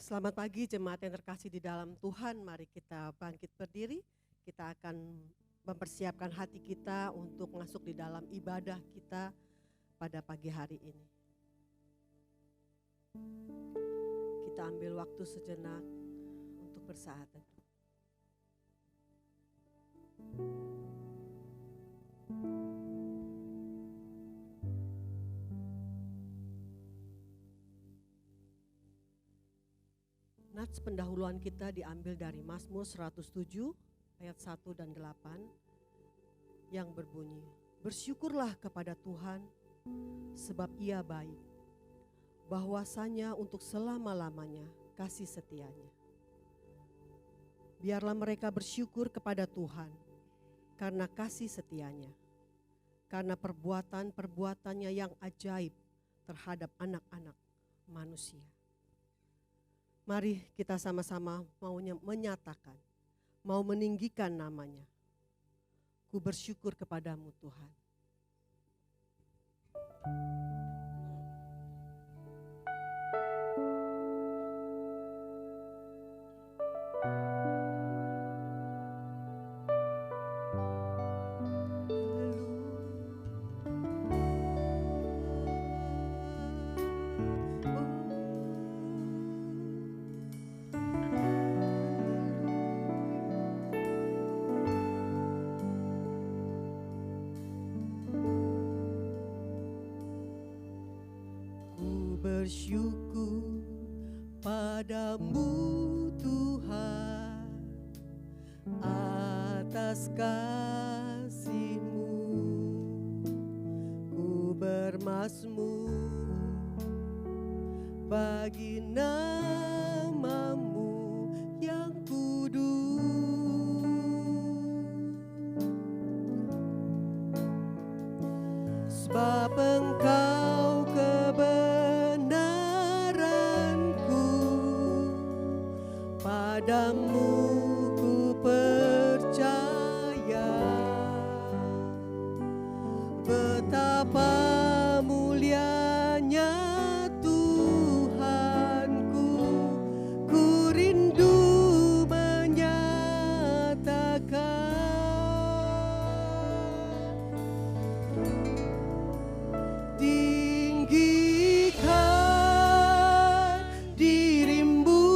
Selamat pagi jemaat yang terkasih di dalam Tuhan. Mari kita bangkit berdiri. Kita akan mempersiapkan hati kita untuk masuk di dalam ibadah kita pada pagi hari ini. Kita ambil waktu sejenak untuk bersaat teduh. Nats pendahuluan kita diambil dari Mazmur 107 ayat 1 dan 8 yang berbunyi, bersyukurlah kepada Tuhan sebab Ia baik, bahwasanya untuk selama-lamanya kasih setianya. Biarlah mereka bersyukur kepada Tuhan karena kasih setianya, karena perbuatan-perbuatannya yang ajaib terhadap anak-anak manusia. Mari kita sama-sama mau menyatakan, mau meninggikan namanya. Ku bersyukur kepadamu Tuhan. Bersyukur padamu Tuhan atas kasih-Mu, ku bermazmur bagi nama-Mu yang kudus. Sebab Engkau padamu ku percaya, betapa mulianya Tuhanku, ku rindu menyatakan tinggikan dirimu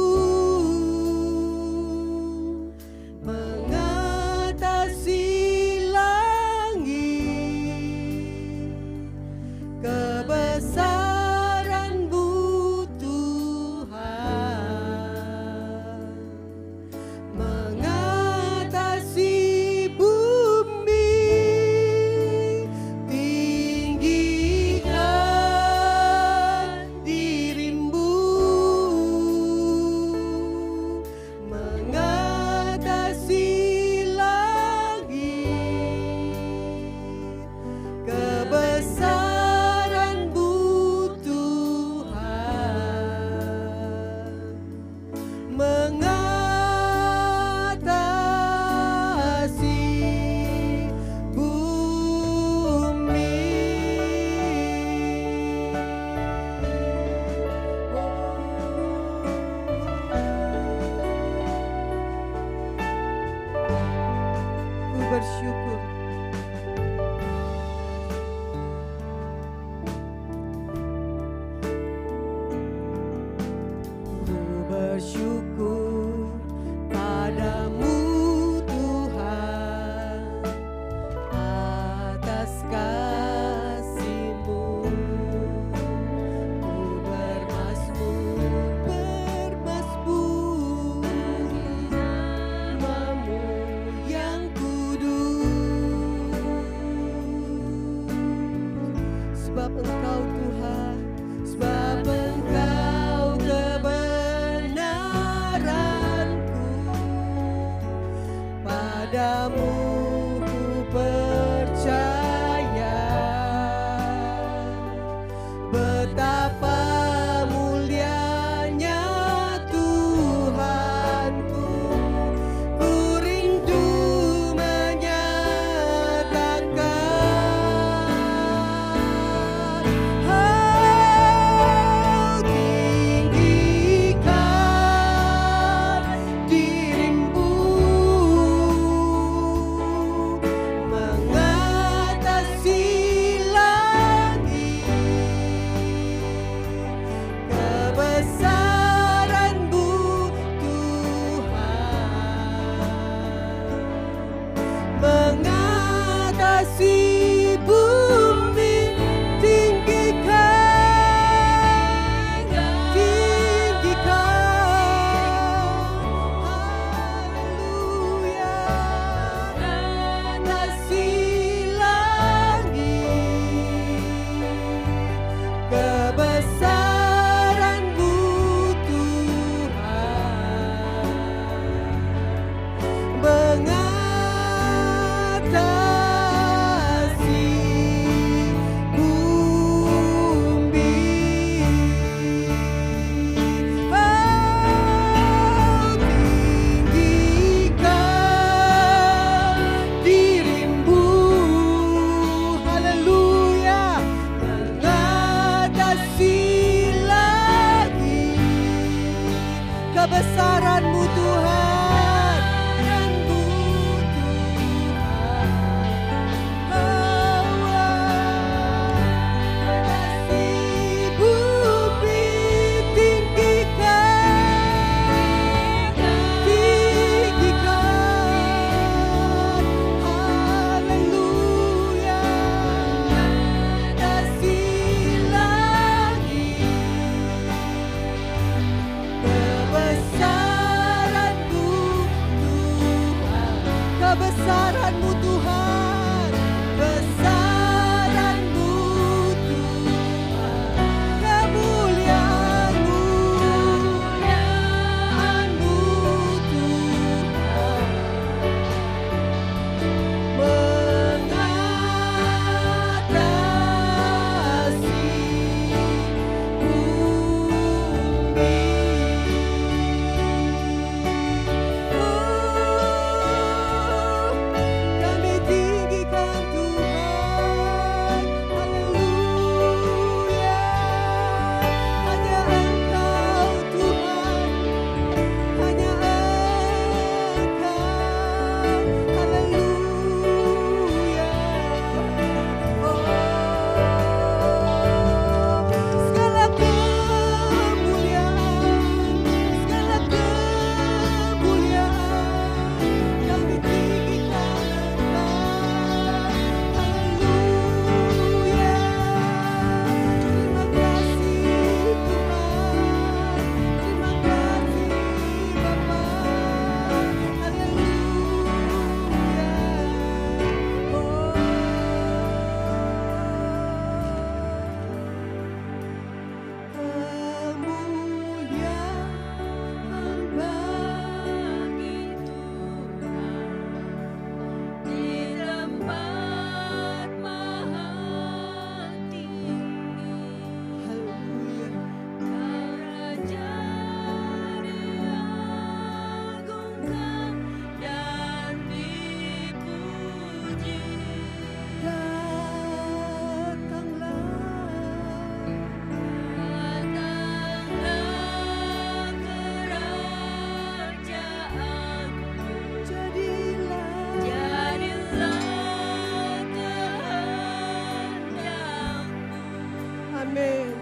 bersyukur. Ku bersyukur padamu Tuhan atas kasih-Mu, ku bermazmur nama-Mu yang sebab Engkau Tuhan, sebab Engkau kebenaranku, padamu ku percaya, betapa mulianya Tuhanku, ku rindu menyatakan Amin.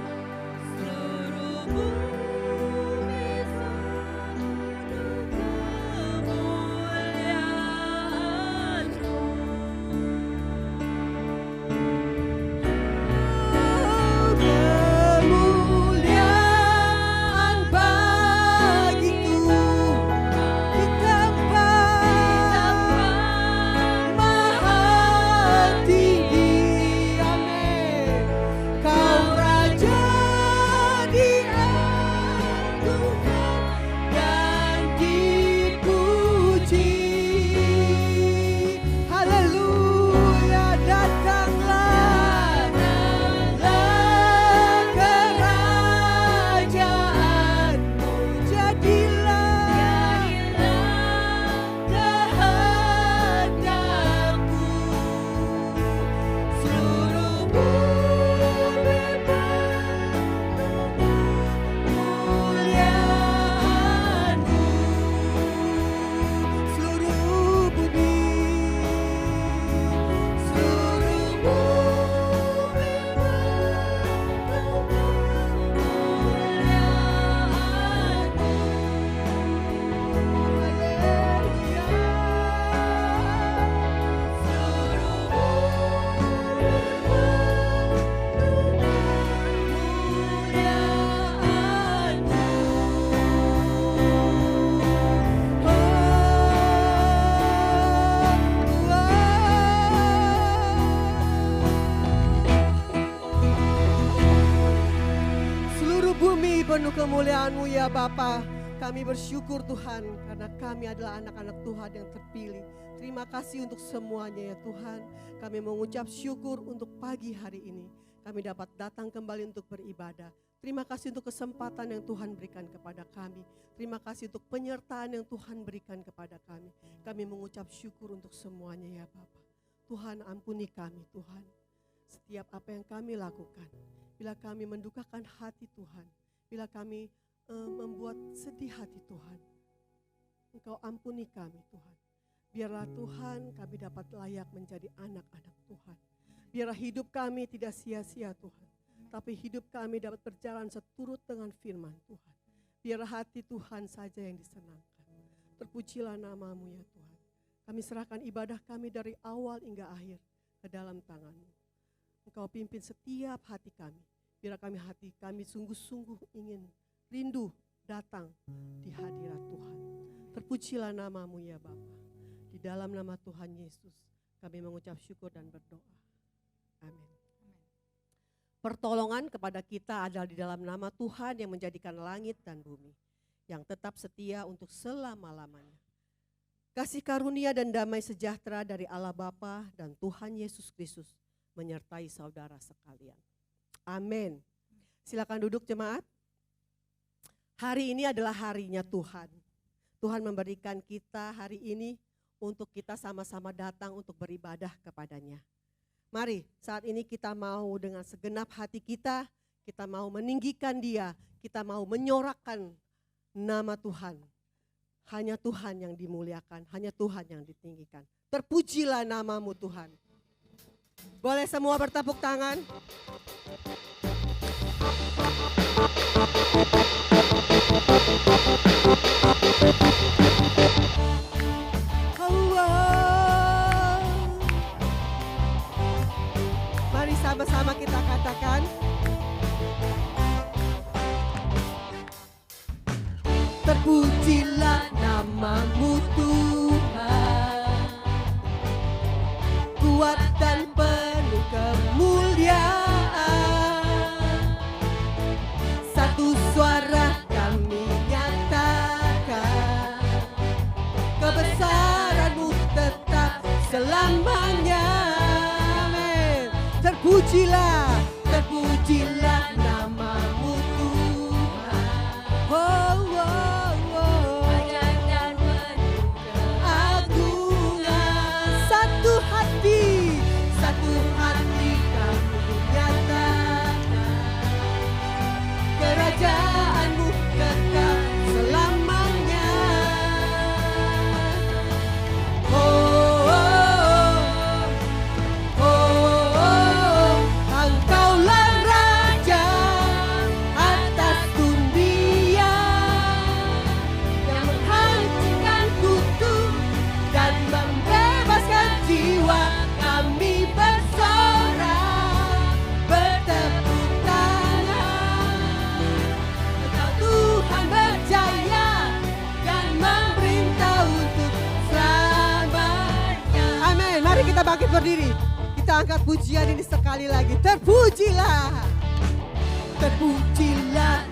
Penuh kemuliaan-Mu ya Bapa. Kami bersyukur Tuhan karena kami adalah anak-anak Tuhan yang terpilih. Terima kasih untuk semuanya ya Tuhan. Kami mengucap syukur untuk pagi hari ini. Kami dapat datang kembali untuk beribadah. Terima kasih untuk kesempatan yang Tuhan berikan kepada kami. Terima kasih untuk penyertaan yang Tuhan berikan kepada kami. Kami mengucap syukur untuk semuanya ya Bapa. Tuhan ampuni kami Tuhan. Setiap apa yang kami lakukan. Bila kami mendukakan hati Tuhan. Bila kami membuat sedih hati Tuhan, Engkau ampuni kami Tuhan. Biarlah Tuhan kami dapat layak menjadi anak-anak Tuhan. Biarlah hidup kami tidak sia-sia Tuhan. Tapi hidup kami dapat berjalan seturut dengan firman Tuhan. Biarlah hati Tuhan saja yang disenangkan. Terpujilah nama-Mu ya Tuhan. Kami serahkan ibadah kami dari awal hingga akhir ke dalam tangan-Mu. Engkau pimpin setiap hati kami. Biar hati kami sungguh-sungguh ingin rindu datang di hadirat Tuhan. Terpujilah nama-Mu ya Bapa. Di dalam nama Tuhan Yesus kami mengucap syukur dan berdoa. Amin. Pertolongan kepada kita adalah di dalam nama Tuhan yang menjadikan langit dan bumi. Yang tetap setia untuk selama-lamanya. Kasih karunia dan damai sejahtera dari Allah Bapa dan Tuhan Yesus Kristus menyertai saudara sekalian. Amin. Silakan duduk jemaat. Hari ini adalah harinya Tuhan. Tuhan memberikan kita hari ini untuk kita sama-sama datang untuk beribadah kepadanya. Mari saat ini kita mau dengan segenap hati kita mau meninggikan Dia, kita mau menyorakkan nama Tuhan. Hanya Tuhan yang dimuliakan, hanya Tuhan yang ditinggikan. Terpujilah nama-Mu Tuhan. Boleh semua bertepuk tangan? Mari sama-sama kita katakan. Terpujilah nama-Mu Tuhan, kuat dan penuh kemuliaan. Satu suara kami nyatakan, kebesaran-Mu tetap selamanya. Amin. Terpujilah, terpujilah nama-Mu Tuhan. Oh, oh, oh. Ajaib dan penuh keagungan. Satu hati kami nyatakan, kerajaan-Mu kekal selamanya. Oh, oh, oh, oh, oh. Engkau Sekali lagi, terpujilah. Terpujilah.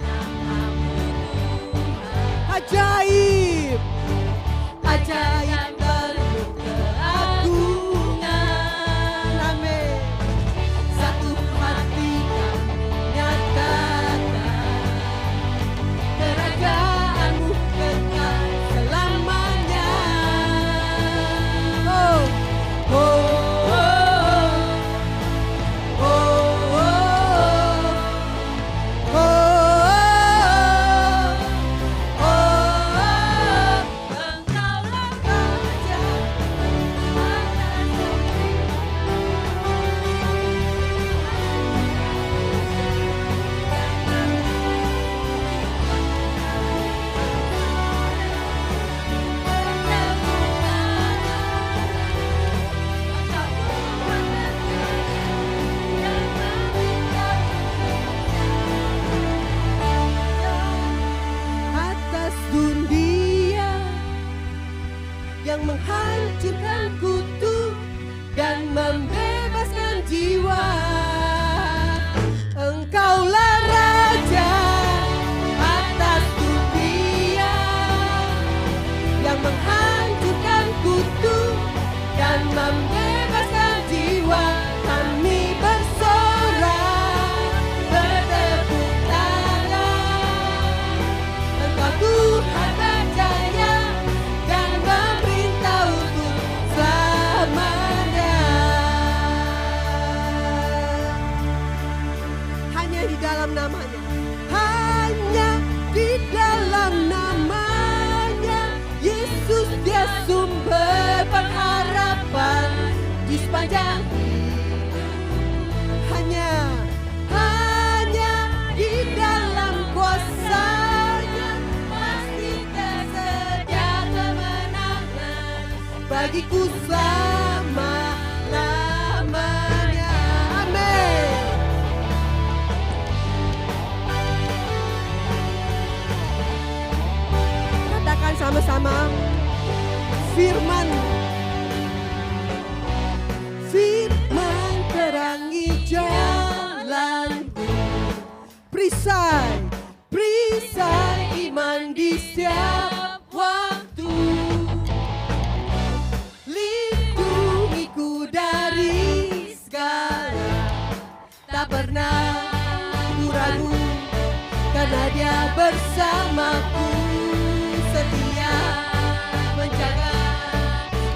Ajaib. Ajaib penuh keagungan. Amin. Satu hati kami nyatakan, kerajaanmu kekal selamanya. Oh, oh, oh, oh, oh, oh, oh. Engkaulah Raja atas atas dunia yang menghancurkan kutu dan membebaskan jiwa. Engkaulah Raja atas dunia yang menghancurkan kutu dan membebaskan jiwa. Kami bersorak, bertepuk tangan. Engkau Tuhan berjaya dan memerintah untuk selamanya. Hanya di dalam namanya, hanya di dalam namanya, Yesus dia sumber pengharapan di sepanjang hanya di dalam kuasa-Nya pasti tersedia kemenangan bagiku selama-lamanya. Amin. Katakan sama-sama, firman terangi jalanku, perisai iman di setiap waktu, lindungiku dari segala, tak pernah ku ragu karena Dia bersamaku, setia menjaga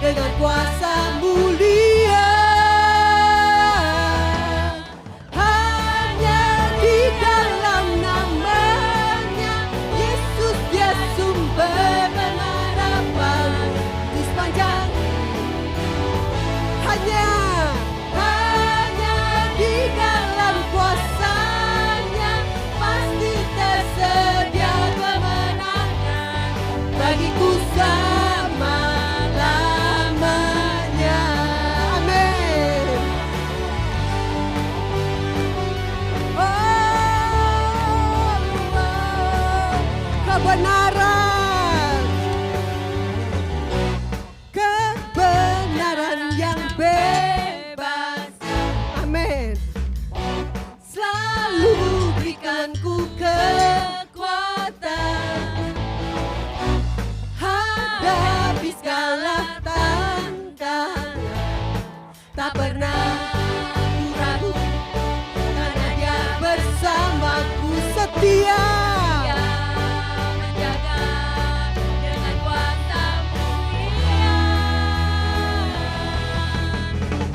dengan kuasa mulia. Hanya di dalam namanya, Yesus dia sumber pengharapan di sepanjang. Hanya di dalam kuasa-Nya pasti tersedia kemenangan bagiku selama-lamanya. Amin. Oh, kebenaran yang bebas. Amin. Selalu berikanku kekuatan hadapi segala tantangan, tak pernah ku ragu karena Dia bersamaku, setia menjaga dengan kuasa mulia.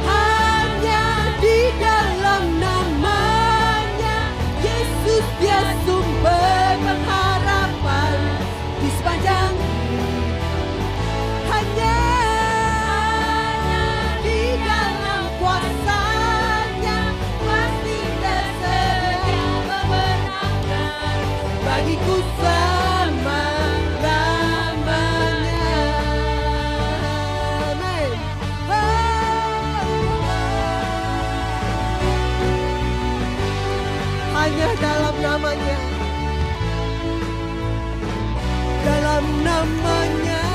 Hanya di dalam namanya, Yesus dia sumber pengharapan di sepanjang. Hanya di dalam kuasa-Nya pasti tersedia kemenangan bagiku selama-lamanya. Amin. Hanya dalam namanya, dalam namanya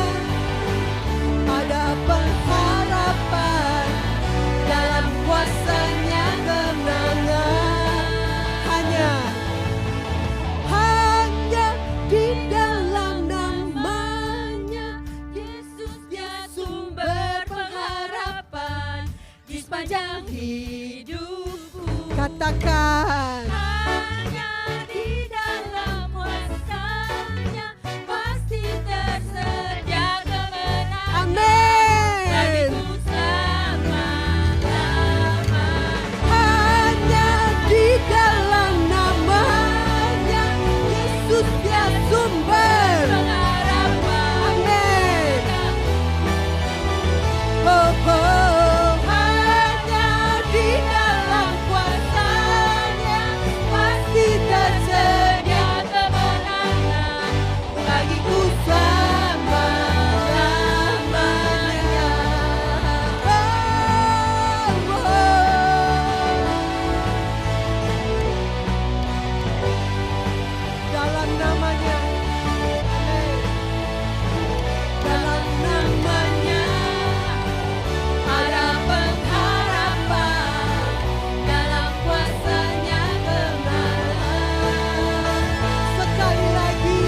ada pengharapan, dalam kuasa-Nya katakan. Hanya di dalam kuasa-Nya pasti tersedia kemenangan. Amin. Bagiku selama-lamanya. Hanya di dalam namanya Yesus ya sumber Pengharapan. Amin. Oh, oh. Hanya di dalam kuasa-Nya pasti tersedia kemenangan bagiku selama-lamanya. Oh, oh. Dalam namanya, amin. Dalam namanya ada pengharapan, dalam kuasa-Nya kemenangan. sekali lagi.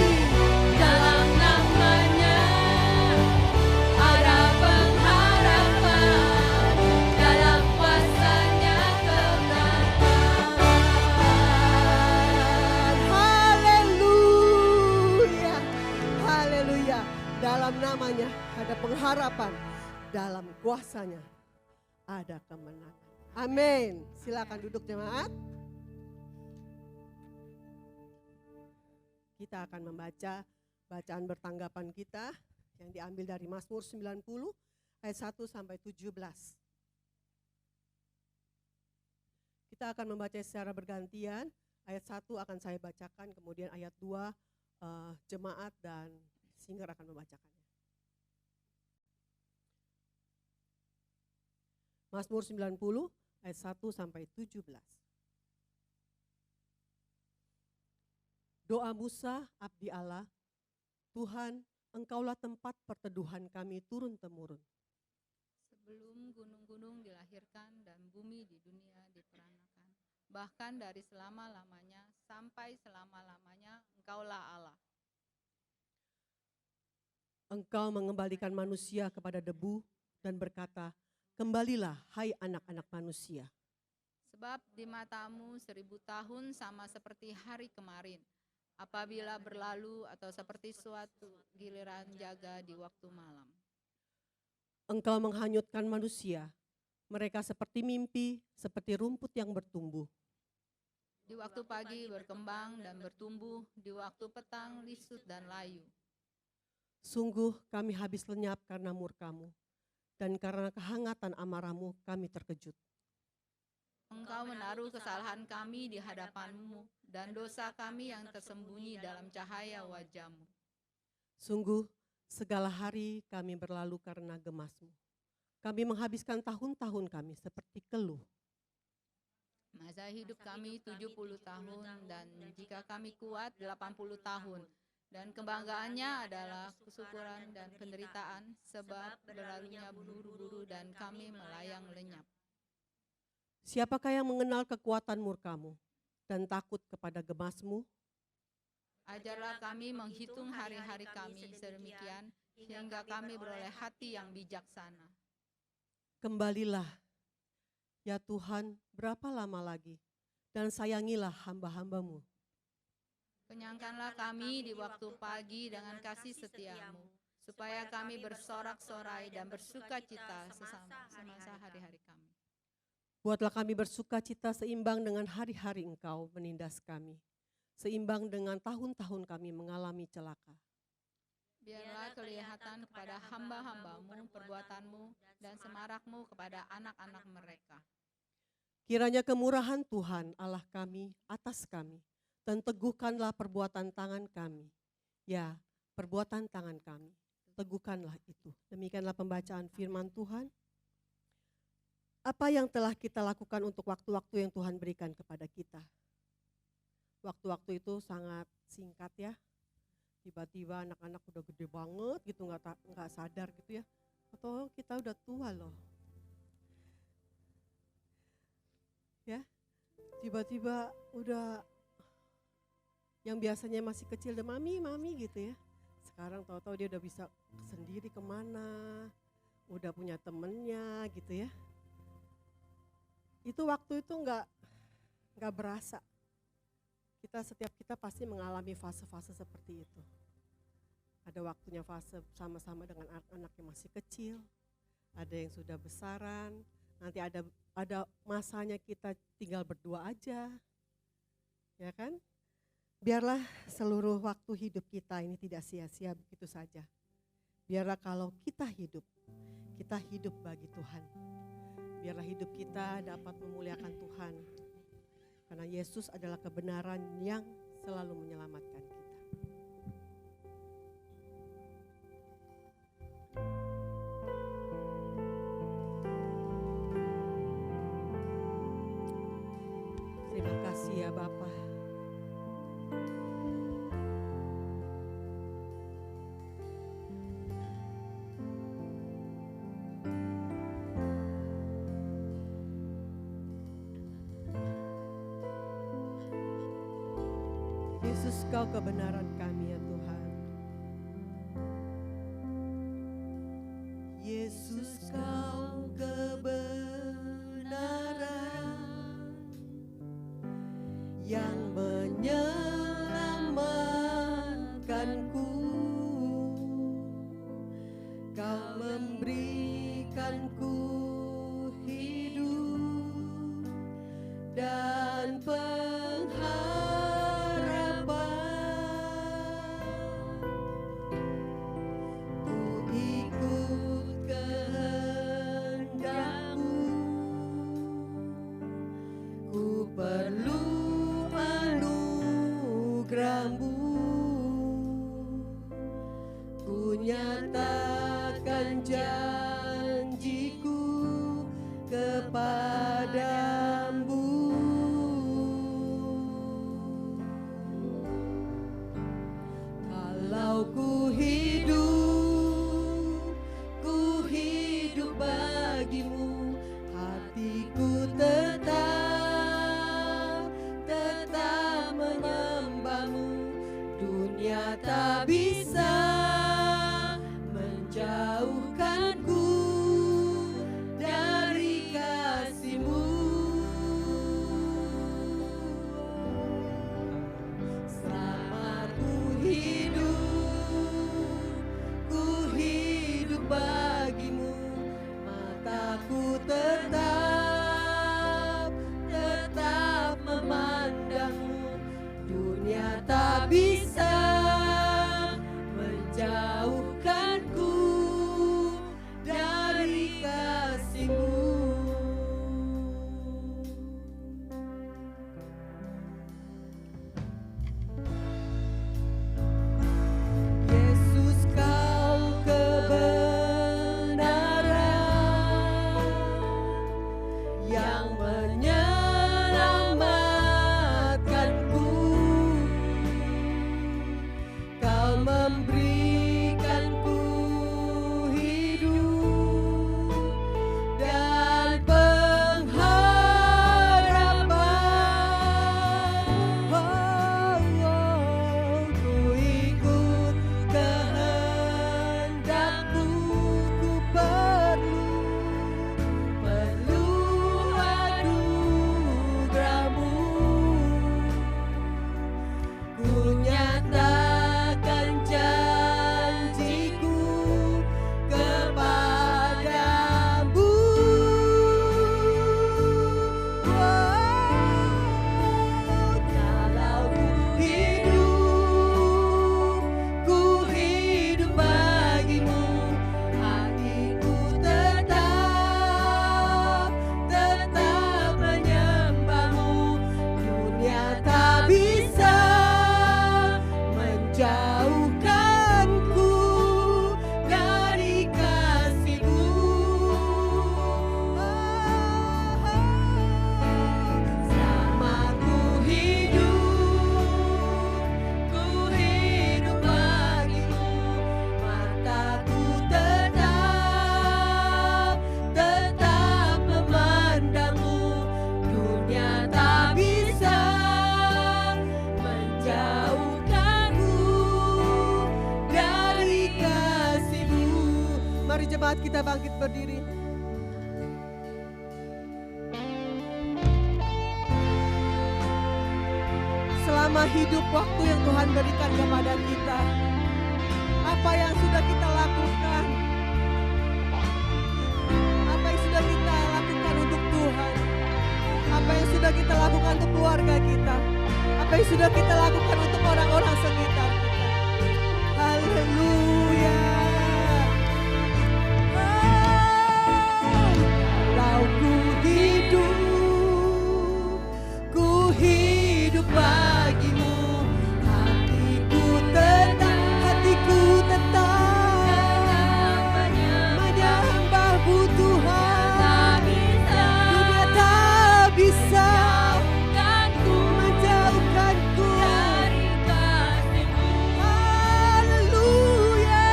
Dalam namanya ada pengharapan, dalam kuasa-Nya kemenangan. Haleluya, haleluya. Dalam namanya ada pengharapan, dalam kuasanya ada kemenangan. Amin. Silakan duduk jemaat. Kita akan membaca bacaan bertanggapan kita yang diambil dari Mazmur 90 ayat 1 sampai 17. Kita akan membaca secara bergantian. Ayat 1 akan saya bacakan, kemudian ayat 2 jemaat dan singer akan membacakannya. Mazmur 90 ayat 1 sampai 17. Doa Musa, abdi Allah, Tuhan, Engkaulah tempat perteduhan kami turun-temurun. Sebelum gunung-gunung dilahirkan dan bumi di dunia diperanakan, bahkan dari selama-lamanya sampai selama-lamanya Engkaulah Allah. Engkau mengembalikan manusia kepada debu dan berkata, kembalilah hai anak-anak manusia. Sebab di matamu 1000 tahun sama seperti hari kemarin, apabila berlalu atau seperti suatu giliran jaga di waktu malam. Engkau menghanyutkan manusia, mereka seperti mimpi, seperti rumput yang bertumbuh. Di waktu pagi berkembang dan bertumbuh, di waktu petang lisut dan layu. Sungguh kami habis lenyap karena murka-Mu, dan karena kehangatan amarah-Mu kami terkejut. Engkau menaruh kesalahan kami di hadapan-Mu, dan dosa kami yang tersembunyi dalam cahaya wajah-Mu. Sungguh segala hari kami berlalu karena gemas-Mu. Kami menghabiskan tahun-tahun kami seperti keluh. Masa hidup kami 70 tahun, dan jika kami kuat 80 tahun. Dan kebanggaannya adalah kesyukuran dan penderitaan, sebab berlalunya buru-buru dan kami melayang lenyap. Siapakah yang mengenal kekuatan murka-Mu dan takut kepada gemas-Mu? Ajarlah kami menghitung hari-hari kami sedemikian, sehingga kami beroleh hati yang bijaksana. Kembalilah, ya Tuhan, berapa lama lagi? Dan sayangilah hamba-hamba-Mu. Kenyangkanlah kami di waktu pagi dengan kasih setia-Mu, supaya kami bersorak-sorai dan bersuka cita semasa hari-hari kami. Buatlah kami bersuka cita seimbang dengan hari-hari Engkau menindas kami, seimbang dengan tahun-tahun kami mengalami celaka. Biarlah kelihatan kepada hamba-hamba-Mu perbuatan-Mu dan semarak-Mu kepada anak-anak mereka. Kiranya kemurahan Tuhan Allah kami atas kami, dan teguhkanlah perbuatan tangan kami. Ya, perbuatan tangan kami, teguhkanlah itu. Demikianlah pembacaan firman Tuhan. Apa yang telah kita lakukan untuk waktu-waktu yang Tuhan berikan kepada kita? Waktu-waktu itu sangat singkat ya. Tiba-tiba anak-anak udah gede banget gitu, nggak sadar gitu ya. Atau kita udah tua loh. Ya, tiba-tiba udah yang biasanya masih kecil, udah mami gitu ya. Sekarang tahu-tahu dia udah bisa sendiri kemana, udah punya temennya gitu ya. Itu waktu itu nggak berasa. Setiap kita pasti mengalami fase-fase seperti itu. Ada waktunya fase sama-sama dengan anak yang masih kecil, ada yang sudah besaran, nanti ada masanya kita tinggal berdua aja, ya kan? Biarlah seluruh waktu hidup kita ini tidak sia-sia begitu saja. Biarlah kalau kita hidup bagi Tuhan. Biarlah hidup kita dapat memuliakan Tuhan. Karena Yesus adalah kebenaran yang selalu menyelamatkan kita. Terima kasih ya Bapa. Yesus, Kau kebenaran kami ya Tuhan. Yesus, Kau kebenaran yang menyelamatkanku. Kau memberikanku hidup dan nyatakan janjiku kepadamu. Kalau ku hidup bagimu, hatiku tetap menyembahmu. Dunia tak bisa menjauhkanku dari kasih-Mu. Selama ku hidup bagimu, mataku tetap memandangmu. Dunia tak bisa menjauhkanku dari kasih-Mu. Yesus, Kau kebenaran yang menyelamatkanku. Kau memberikanku hidup dan pengharapan. Ku ikut kehendak-Mu, ku perlu anugerah-Mu. Ku nyatakan janjiku kepadamu. Kalau ku hidup bagimu, hatiku tetap menyembahmu. Dunia tak bisa menjauhkanku dari kasih-Mu. Selama ku hidup bagimu, mataku tetap memandangmu. Dunia tak bisa menjauhkanku dari kasih-Mu. Mari jemaat kita bangkit berdiri. selama hidup waktu yang Tuhan berikan kepada kita. Apa yang sudah kita lakukan? Apa yang sudah kita lakukan untuk Tuhan? Apa yang sudah kita lakukan untuk keluarga kita? Apa yang sudah kita lakukan untuk orang-orang sekitar kita? Haleluya. Kalau ku hidup bagimu, hatiku tetap menyembahmu Tuhan. Dunia tak bisa menjauhkanku dari kasih-Mu. Haleluya.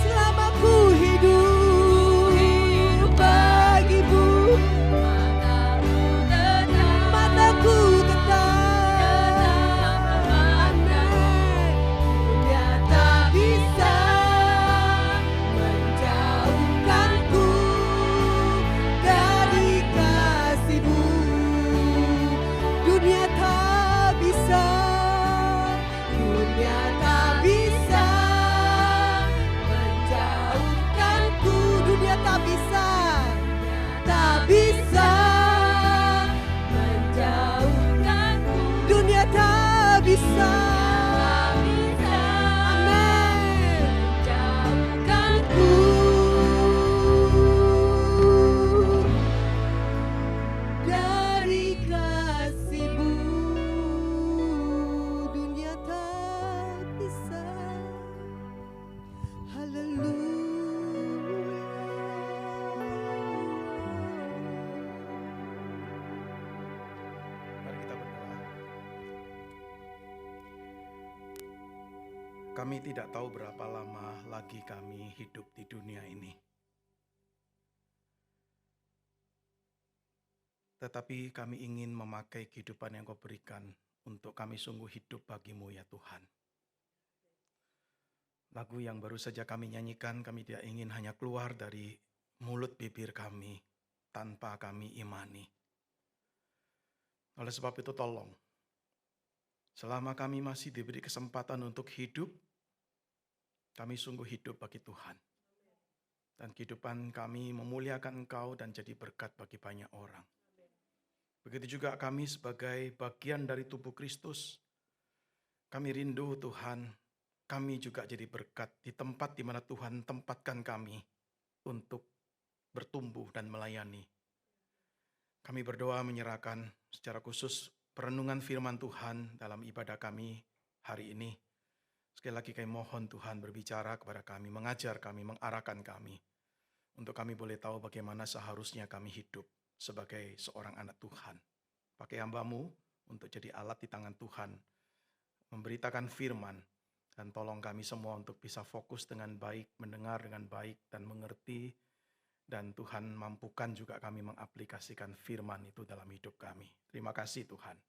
Selama ku hidup bagimu, mataku tetap amin. Dunia tak bisa menjauhkanku dari kasih-Mu. Dunia tak bisa menjauhkanku. Dunia tak bisa menjauhkanku. Dunia tak bisa amin menjauhkanku dari kasih-Mu. Dunia tak bisa. Mari kita berdoa. Kami tidak tahu berapa lama lagi kami hidup di dunia ini. Tetapi kami ingin memakai kehidupan yang Kau berikan untuk kami sungguh hidup bagi-Mu ya Tuhan. Lagu yang baru saja kami nyanyikan, kami tidak ingin hanya keluar dari mulut bibir kami tanpa kami imani. Oleh sebab itu tolong, selama kami masih diberi kesempatan untuk hidup, kami sungguh hidup bagi Tuhan. Dan kehidupan kami memuliakan Engkau dan jadi berkat bagi banyak orang. Begitu juga kami sebagai bagian dari tubuh Kristus, kami rindu Tuhan, kami juga jadi berkat di tempat di mana Tuhan tempatkan kami untuk bertumbuh dan melayani. Kami berdoa menyerahkan secara khusus perenungan firman Tuhan dalam ibadah kami hari ini. Sekali lagi kami mohon Tuhan berbicara kepada kami, mengajar kami, mengarahkan kami. Untuk kami boleh tahu bagaimana seharusnya kami hidup sebagai seorang anak Tuhan. Pakai hamba-Mu untuk jadi alat di tangan Tuhan, memberitakan firman. Dan tolong kami semua untuk bisa fokus dengan baik, mendengar dengan baik dan mengerti. Dan Tuhan mampukan juga kami mengaplikasikan firman itu dalam hidup kami. Terima kasih Tuhan.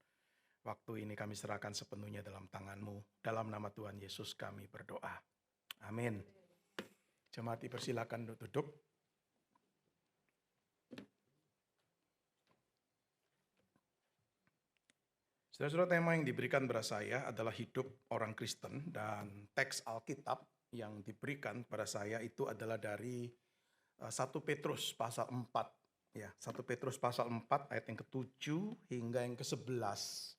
Waktu ini kami serahkan sepenuhnya dalam tangan-Mu. Dalam nama Tuhan Yesus kami berdoa. Amin. Jemaat dipersilakan untuk duduk. Saudara-saudara, tema yang diberikan kepada saya adalah hidup orang Kristen, dan teks Alkitab yang diberikan kepada saya itu adalah dari 1 Petrus pasal 4. Ya, 1 Petrus pasal 4 ayat yang ke-7 hingga yang ke-11.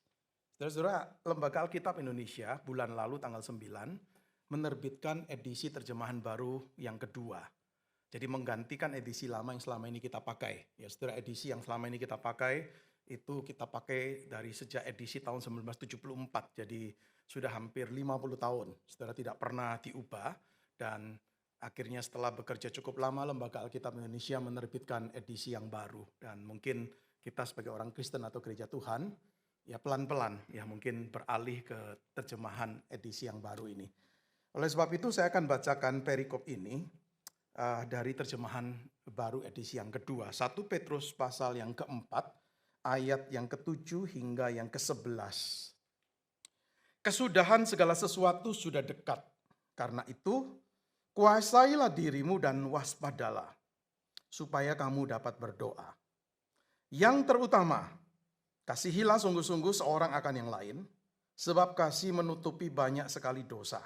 Saudara-saudara, Lembaga Alkitab Indonesia bulan lalu tanggal 9 menerbitkan edisi terjemahan baru yang kedua. Jadi menggantikan edisi lama yang selama ini kita pakai. Ya, saudara, edisi yang selama ini kita pakai itu kita pakai dari sejak edisi tahun 1974. Jadi sudah hampir 50 tahun. Saudara, tidak pernah diubah, dan akhirnya setelah bekerja cukup lama Lembaga Alkitab Indonesia menerbitkan edisi yang baru. Dan mungkin kita sebagai orang Kristen atau gereja Tuhan ya pelan-pelan ya mungkin beralih ke terjemahan edisi yang baru ini. Oleh sebab itu saya akan bacakan perikop ini dari terjemahan baru edisi yang kedua. 1 Petrus pasal yang keempat ayat yang ke-7 hingga yang ke-11. Kesudahan segala sesuatu sudah dekat. Karena itu kuasailah dirimu dan waspadalah supaya kamu dapat berdoa. Yang terutama, kasihilah sungguh-sungguh seorang akan yang lain, sebab kasih menutupi banyak sekali dosa.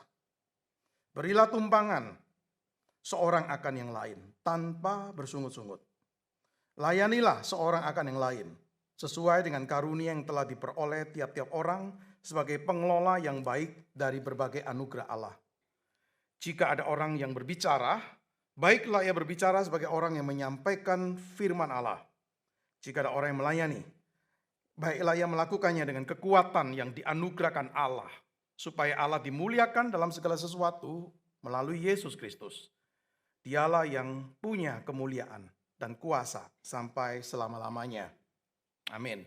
Berilah tumpangan seorang akan yang lain, tanpa bersungut-sungut. Layanilah seorang akan yang lain, sesuai dengan karunia yang telah diperoleh tiap-tiap orang sebagai pengelola yang baik dari berbagai anugerah Allah. Jika ada orang yang berbicara, baiklah ia berbicara sebagai orang yang menyampaikan firman Allah. Jika ada orang yang melayani, baiklah ia melakukannya dengan kekuatan yang dianugerahkan Allah, supaya Allah dimuliakan dalam segala sesuatu melalui Yesus Kristus. Dialah yang punya kemuliaan dan kuasa sampai selama-lamanya. Amin.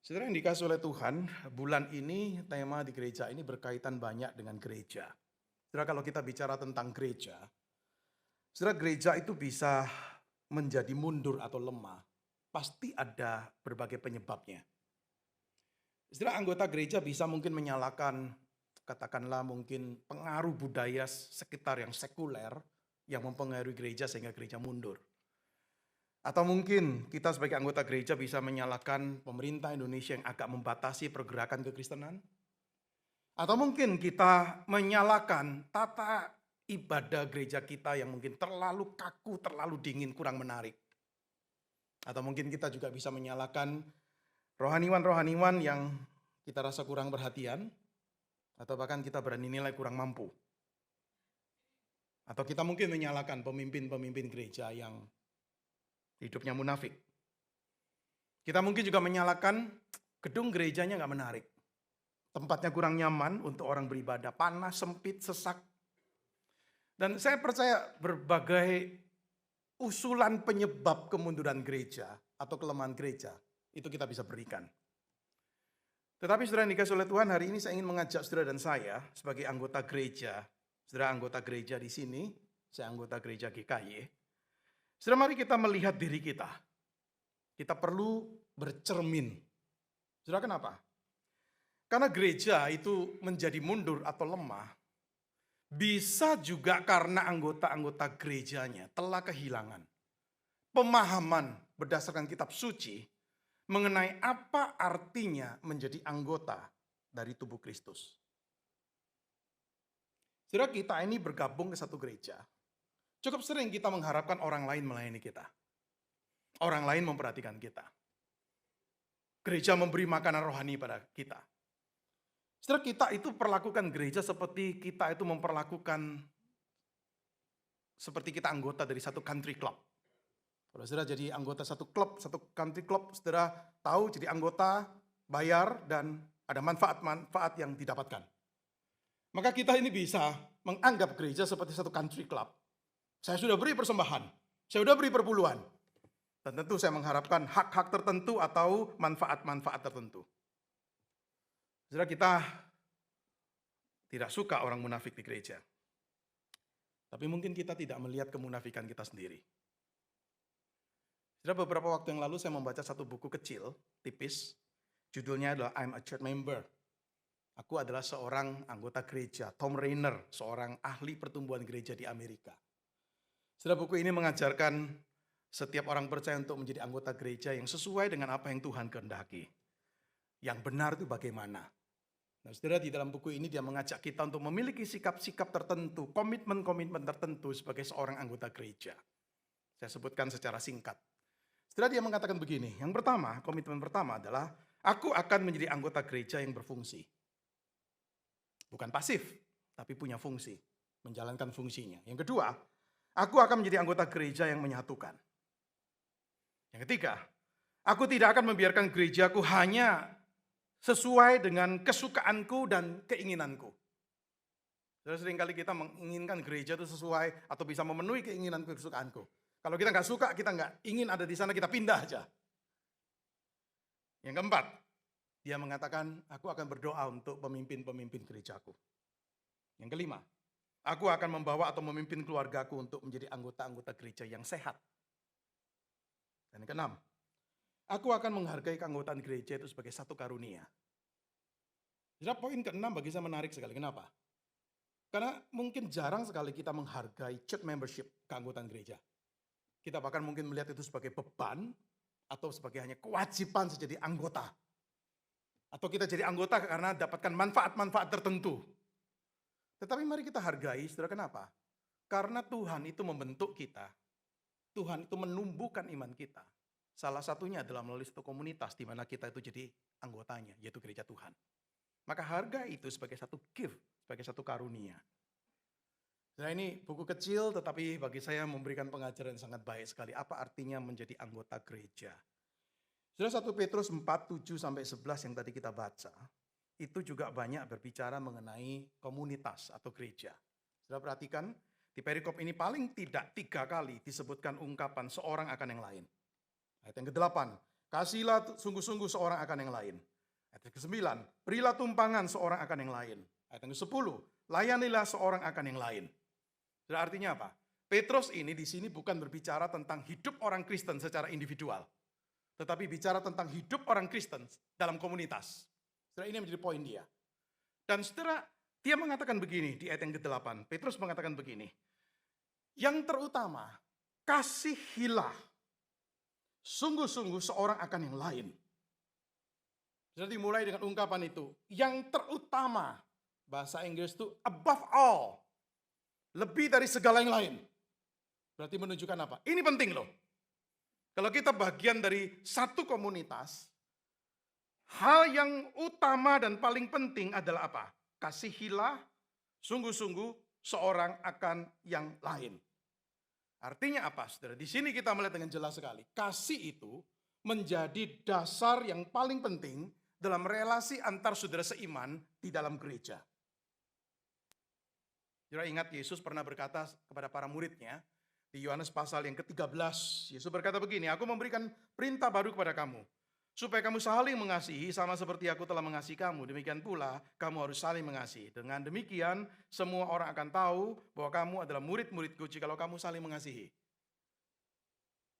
Saudara yang dikasihi oleh Tuhan, bulan ini tema di gereja ini berkaitan banyak dengan gereja. Saudara, kalau kita bicara tentang gereja, saudara, gereja itu bisa menjadi mundur atau lemah. Pasti ada berbagai penyebabnya. Saudara, anggota gereja bisa mungkin menyalahkan, katakanlah mungkin pengaruh budaya sekitar yang sekuler yang mempengaruhi gereja sehingga gereja mundur. Atau mungkin kita sebagai anggota gereja bisa menyalahkan pemerintah Indonesia yang agak membatasi pergerakan kekristenan. Atau mungkin kita menyalahkan tata ibadah gereja kita yang mungkin terlalu kaku, terlalu dingin, kurang menarik. Atau mungkin kita juga bisa menyalahkan rohaniwan-rohaniwan yang kita rasa kurang perhatian. Atau bahkan kita berani nilai kurang mampu. Atau kita mungkin menyalahkan pemimpin-pemimpin gereja yang hidupnya munafik. Kita mungkin juga menyalahkan gedung gerejanya nggak menarik. Tempatnya kurang nyaman untuk orang beribadah, panas, sempit, sesak. Dan saya percaya berbagai usulan penyebab kemunduran gereja atau kelemahan gereja, itu kita bisa berikan. Tetapi saudara yang dikasihi oleh Tuhan, hari ini saya ingin mengajak saudara dan saya sebagai anggota gereja, saudara anggota gereja di sini, saya anggota gereja GKY. Saudara, mari kita melihat diri kita. Kita perlu bercermin. Saudara, kenapa? Karena gereja itu menjadi mundur atau lemah, bisa juga karena anggota-anggota gerejanya telah kehilangan pemahaman berdasarkan kitab suci mengenai apa artinya menjadi anggota dari tubuh Kristus. Saudara, kita ini bergabung ke satu gereja. Cukup sering kita mengharapkan orang lain melayani kita. Orang lain memperhatikan kita. Gereja memberi makanan rohani pada kita. Saudara, kita itu perlakukan gereja seperti kita itu memperlakukan seperti kita anggota dari satu country club. Kalau saudara jadi anggota satu klub, satu country club, saudara tahu jadi anggota, bayar, dan ada manfaat-manfaat yang didapatkan. Maka kita ini bisa menganggap gereja seperti satu country club. Saya sudah beri persembahan, saya sudah beri perpuluhan. Dan tentu saya mengharapkan hak-hak tertentu atau manfaat-manfaat tertentu. Saudara, kita tidak suka orang munafik di gereja. Tapi mungkin kita tidak melihat kemunafikan kita sendiri. Saudara, beberapa waktu yang lalu saya membaca satu buku kecil, tipis. Judulnya adalah I'm a Church Member. Aku adalah seorang anggota gereja, Tom Rainer, seorang ahli pertumbuhan gereja di Amerika. Saudara, buku ini mengajarkan setiap orang percaya untuk menjadi anggota gereja yang sesuai dengan apa yang Tuhan kehendaki. Yang benar itu bagaimana? Nah, saudara, di dalam buku ini dia mengajak kita untuk memiliki sikap-sikap tertentu, komitmen-komitmen tertentu sebagai seorang anggota gereja. Saya sebutkan secara singkat. Saudara, dia mengatakan begini, yang pertama, komitmen pertama adalah, aku akan menjadi anggota gereja yang berfungsi. Bukan pasif, tapi punya fungsi, menjalankan fungsinya. Yang kedua, aku akan menjadi anggota gereja yang menyatukan. Yang ketiga, aku tidak akan membiarkan gerejaku hanya sesuai dengan kesukaanku dan keinginanku. Seringkali kita menginginkan gereja itu sesuai atau bisa memenuhi keinginanku dan kesukaanku. Kalau kita nggak suka, kita nggak ingin ada di sana, kita pindah aja. Yang keempat, dia mengatakan, aku akan berdoa untuk pemimpin-pemimpin gerejaku. Yang kelima, aku akan membawa atau memimpin keluargaku untuk menjadi anggota-anggota gereja yang sehat. Dan yang keenam, aku akan menghargai keanggotaan gereja itu sebagai satu karunia. Jadi poin keenam bagi saya menarik sekali. Kenapa? Karena mungkin jarang sekali kita menghargai church membership, keanggotaan gereja. Kita bahkan mungkin melihat itu sebagai beban atau sebagai hanya kewajiban menjadi anggota. Atau kita jadi anggota karena dapatkan manfaat-manfaat tertentu. Tetapi mari kita hargai, saudara, kenapa? Karena Tuhan itu membentuk kita. Tuhan itu menumbuhkan iman kita. Salah satunya adalah melalui satu komunitas di mana kita itu jadi anggotanya, yaitu gereja Tuhan. Maka harga itu sebagai satu gift, sebagai satu karunia. Nah, ini buku kecil tetapi bagi saya memberikan pengajaran yang sangat baik sekali. Apa artinya menjadi anggota gereja? Sudah 1 Petrus 4, 7 sampai 11 yang tadi kita baca, itu juga banyak berbicara mengenai komunitas atau gereja. Sudah perhatikan, di perikop ini paling tidak 3 kali disebutkan ungkapan seorang akan yang lain. Ayat yang ke-8, kasihlah sungguh-sungguh seorang akan yang lain. Ayat yang ke-9, berilah tumpangan seorang akan yang lain. Ayat yang ke-10, layanilah seorang akan yang lain. Sudah artinya apa? Petrus ini di sini bukan berbicara tentang hidup orang Kristen secara individual, tetapi bicara tentang hidup orang Kristen dalam komunitas. Saudara, ini menjadi poin dia. Dan saudara, dia mengatakan begini di ayat yang ke-8. Petrus mengatakan begini. Yang terutama, kasihilah sungguh-sungguh seorang akan yang lain. Jadi dimulai dengan ungkapan itu. Yang terutama, bahasa Inggris itu above all. Lebih dari segala yang lain. Berarti menunjukkan apa? Ini penting loh. Kalau kita bagian dari satu komunitas, hal yang utama dan paling penting adalah apa? Kasihilah sungguh-sungguh seorang akan yang lain. Artinya apa, saudara? Di sini kita melihat dengan jelas sekali. Kasih itu menjadi dasar yang paling penting dalam relasi antar saudara seiman di dalam gereja. Saudara ingat Yesus pernah berkata kepada para muridnya, di Yohanes pasal yang ke-13, Yesus berkata begini, aku memberikan perintah baru kepada kamu, supaya kamu saling mengasihi sama seperti aku telah mengasihi kamu. Demikian pula kamu harus saling mengasihi. Dengan demikian semua orang akan tahu bahwa kamu adalah murid-muridku jikalau kamu saling mengasihi.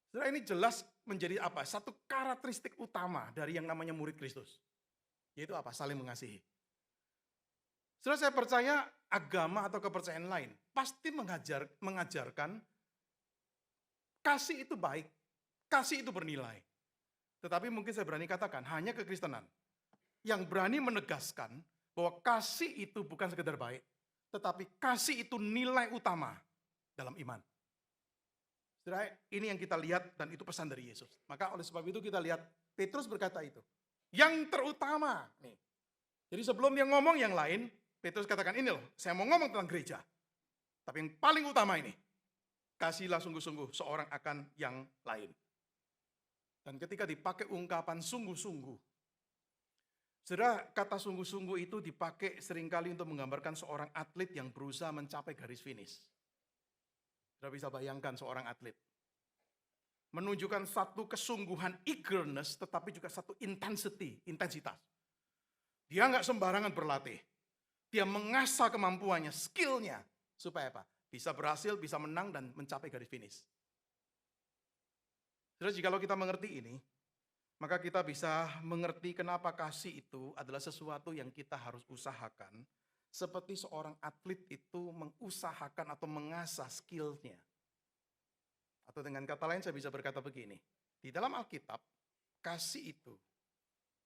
Saudara, ini jelas menjadi apa? Satu karakteristik utama dari yang namanya murid Kristus. Yaitu apa? Saling mengasihi. Saudara, saya percaya agama atau kepercayaan lain pasti mengajarkan kasih itu baik, kasih itu bernilai. Tetapi mungkin saya berani katakan, hanya kekristenan yang berani menegaskan bahwa kasih itu bukan sekedar baik, tetapi kasih itu nilai utama dalam iman. Saudara, ini yang kita lihat dan itu pesan dari Yesus. Maka oleh sebab itu kita lihat Petrus berkata itu. Yang terutama. Nih. Jadi sebelum dia ngomong yang lain, Petrus katakan ini loh, saya mau ngomong tentang gereja. Tapi yang paling utama ini, kasihlah sungguh-sungguh seorang akan yang lain. Dan ketika dipakai ungkapan sungguh-sungguh, saudara, kata sungguh-sungguh itu dipakai seringkali untuk menggambarkan seorang atlet yang berusaha mencapai garis finish. Saudara bisa bayangkan seorang atlet. Menunjukkan satu kesungguhan eagerness, tetapi juga satu intensitas. Dia nggak sembarangan berlatih. Dia mengasah kemampuannya, skillnya. Supaya apa? Bisa berhasil, bisa menang, dan mencapai garis finish. Saudara, jikalau kita mengerti ini, maka kita bisa mengerti kenapa kasih itu adalah sesuatu yang kita harus usahakan. Seperti seorang atlet itu mengusahakan atau mengasah skillnya. Atau dengan kata lain saya bisa berkata begini. Di dalam Alkitab, kasih itu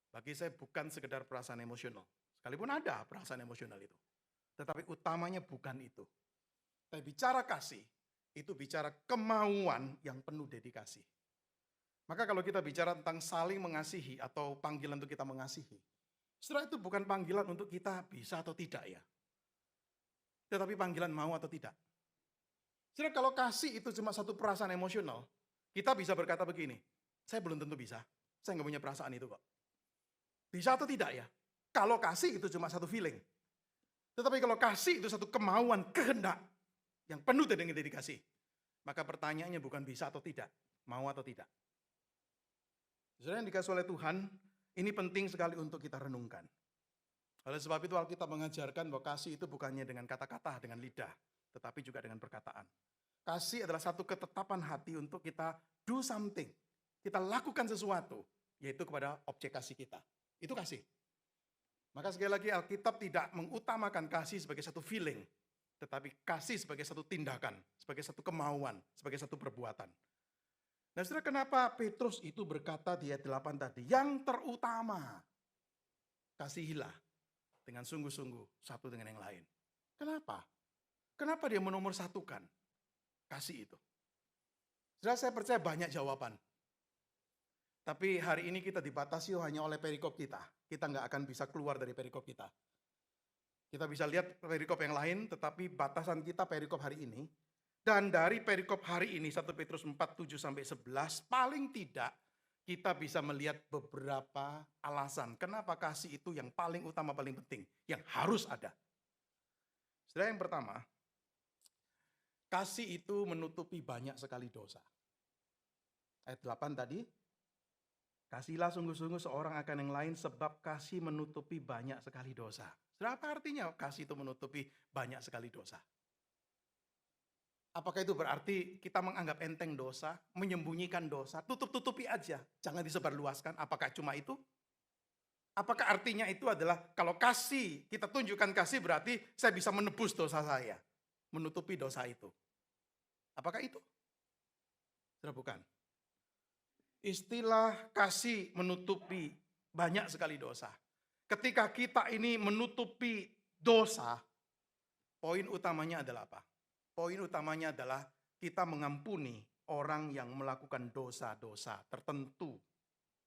bagi saya bukan sekedar perasaan emosional. Sekalipun ada perasaan emosional itu. Tetapi utamanya bukan itu. Tapi bicara kasih, itu bicara kemauan yang penuh dedikasi. Maka kalau kita bicara tentang saling mengasihi atau panggilan untuk kita mengasihi, setelah itu bukan panggilan untuk kita bisa atau tidak ya. Tetapi panggilan mau atau tidak. Setelah kalau kasih itu cuma satu perasaan emosional, kita bisa berkata begini, saya belum tentu bisa, saya nggak punya perasaan itu kok. Bisa atau tidak ya? Kalau kasih itu cuma satu feeling. Tetapi kalau kasih itu satu kemauan, kehendak yang penuh dengan dedikasi. Maka pertanyaannya bukan bisa atau tidak, mau atau tidak. Saudara yang dikasih oleh Tuhan, ini penting sekali untuk kita renungkan. Oleh sebab itu Alkitab mengajarkan bahwa kasih itu bukannya dengan kata-kata, dengan lidah, tetapi juga dengan perkataan. Kasih adalah satu ketetapan hati untuk kita do something. Kita lakukan sesuatu, yaitu kepada objek kasih kita. Itu kasih. Maka sekali lagi Alkitab tidak mengutamakan kasih sebagai satu feeling, tetapi kasih sebagai satu tindakan, sebagai satu kemauan, sebagai satu perbuatan. Nah, saudara, kenapa Petrus itu berkata di ayat 8 tadi, yang terutama, kasihilah dengan sungguh-sungguh satu dengan yang lain. Kenapa? Kenapa dia menomorsatukan kasih itu? Saudara, saya percaya banyak jawaban. Tapi hari ini kita dibatasi hanya oleh perikop kita. Kita nggak akan bisa keluar dari perikop kita. Kita bisa lihat perikop yang lain, tetapi batasan kita perikop hari ini. Dan dari perikop hari ini, 1 Petrus 4, 7-11, paling tidak kita bisa melihat beberapa alasan. Kenapa kasih itu yang paling utama, paling penting, yang harus ada. Saudara, yang pertama, kasih itu menutupi banyak sekali dosa. Ayat 8 tadi, kasihlah sungguh-sungguh seorang akan yang lain sebab kasih menutupi banyak sekali dosa. Saudara, apa artinya kasih itu menutupi banyak sekali dosa? Apakah itu berarti kita menganggap enteng dosa, menyembunyikan dosa, tutup-tutupi aja, jangan disebarluaskan? Apakah cuma itu? Apakah artinya itu adalah kalau kasih, kita tunjukkan kasih berarti saya bisa menebus dosa saya, menutupi dosa itu? Apakah itu? Saudara, bukan. Istilah kasih menutupi banyak sekali dosa. Ketika kita ini menutupi dosa, poin utamanya adalah apa? Poin utamanya adalah kita mengampuni orang yang melakukan dosa-dosa tertentu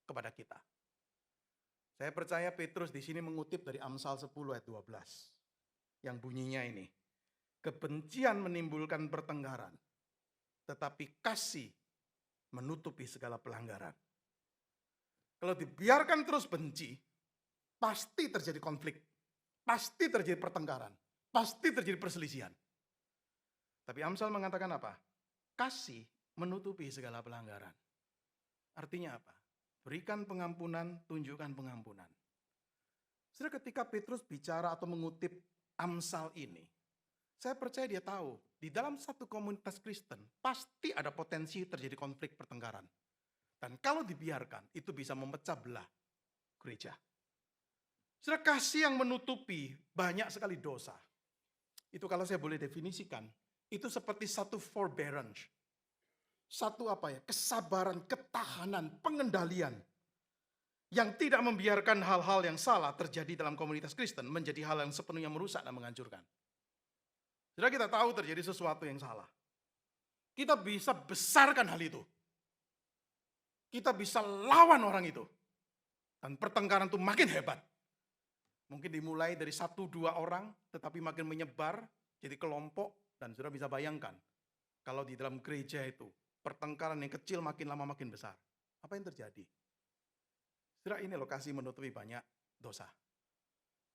kepada kita. Saya percaya Petrus di sini mengutip dari Amsal 10 ayat 12. Yang bunyinya ini, kebencian menimbulkan pertengkaran, tetapi kasih menutupi segala pelanggaran. Kalau dibiarkan terus benci, pasti terjadi konflik, pasti terjadi pertengkaran, pasti terjadi perselisihan. Tapi Amsal mengatakan apa? Kasih menutupi segala pelanggaran. Artinya apa? Berikan pengampunan, tunjukkan pengampunan. Saudara, ketika Petrus bicara atau mengutip Amsal ini, saya percaya dia tahu, di dalam satu komunitas Kristen, pasti ada potensi terjadi konflik pertengkaran. Dan kalau dibiarkan, itu bisa memecah belah gereja. Saudara, kasih yang menutupi banyak sekali dosa. Itu kalau saya boleh definisikan, itu seperti satu forbearance. Satu kesabaran, ketahanan, pengendalian. Yang tidak membiarkan hal-hal yang salah terjadi dalam komunitas Kristen menjadi hal yang sepenuhnya merusak dan menghancurkan. Saudara, kita tahu terjadi sesuatu yang salah. Kita bisa besarkan hal itu. Kita bisa lawan orang itu. Dan pertengkaran itu makin hebat. Mungkin dimulai dari 1-2 orang, tetapi makin menyebar jadi kelompok. Dan saudara bisa bayangkan, kalau di dalam gereja itu, pertengkaran yang kecil makin lama makin besar. Apa yang terjadi? Saudara, ini lokasi menutupi banyak dosa.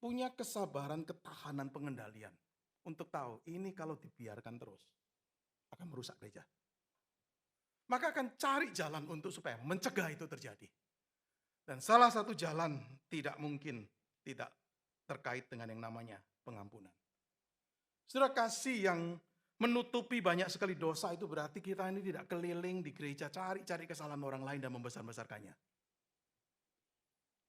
Punya kesabaran, ketahanan, pengendalian. Untuk tahu, ini kalau dibiarkan terus, akan merusak gereja. Maka akan cari jalan untuk supaya mencegah itu terjadi. Dan salah satu jalan tidak mungkin tidak terkait dengan yang namanya pengampunan. Saudara, kasih yang menutupi banyak sekali dosa itu berarti kita ini tidak keliling di gereja cari-cari kesalahan orang lain dan membesar-besarkannya.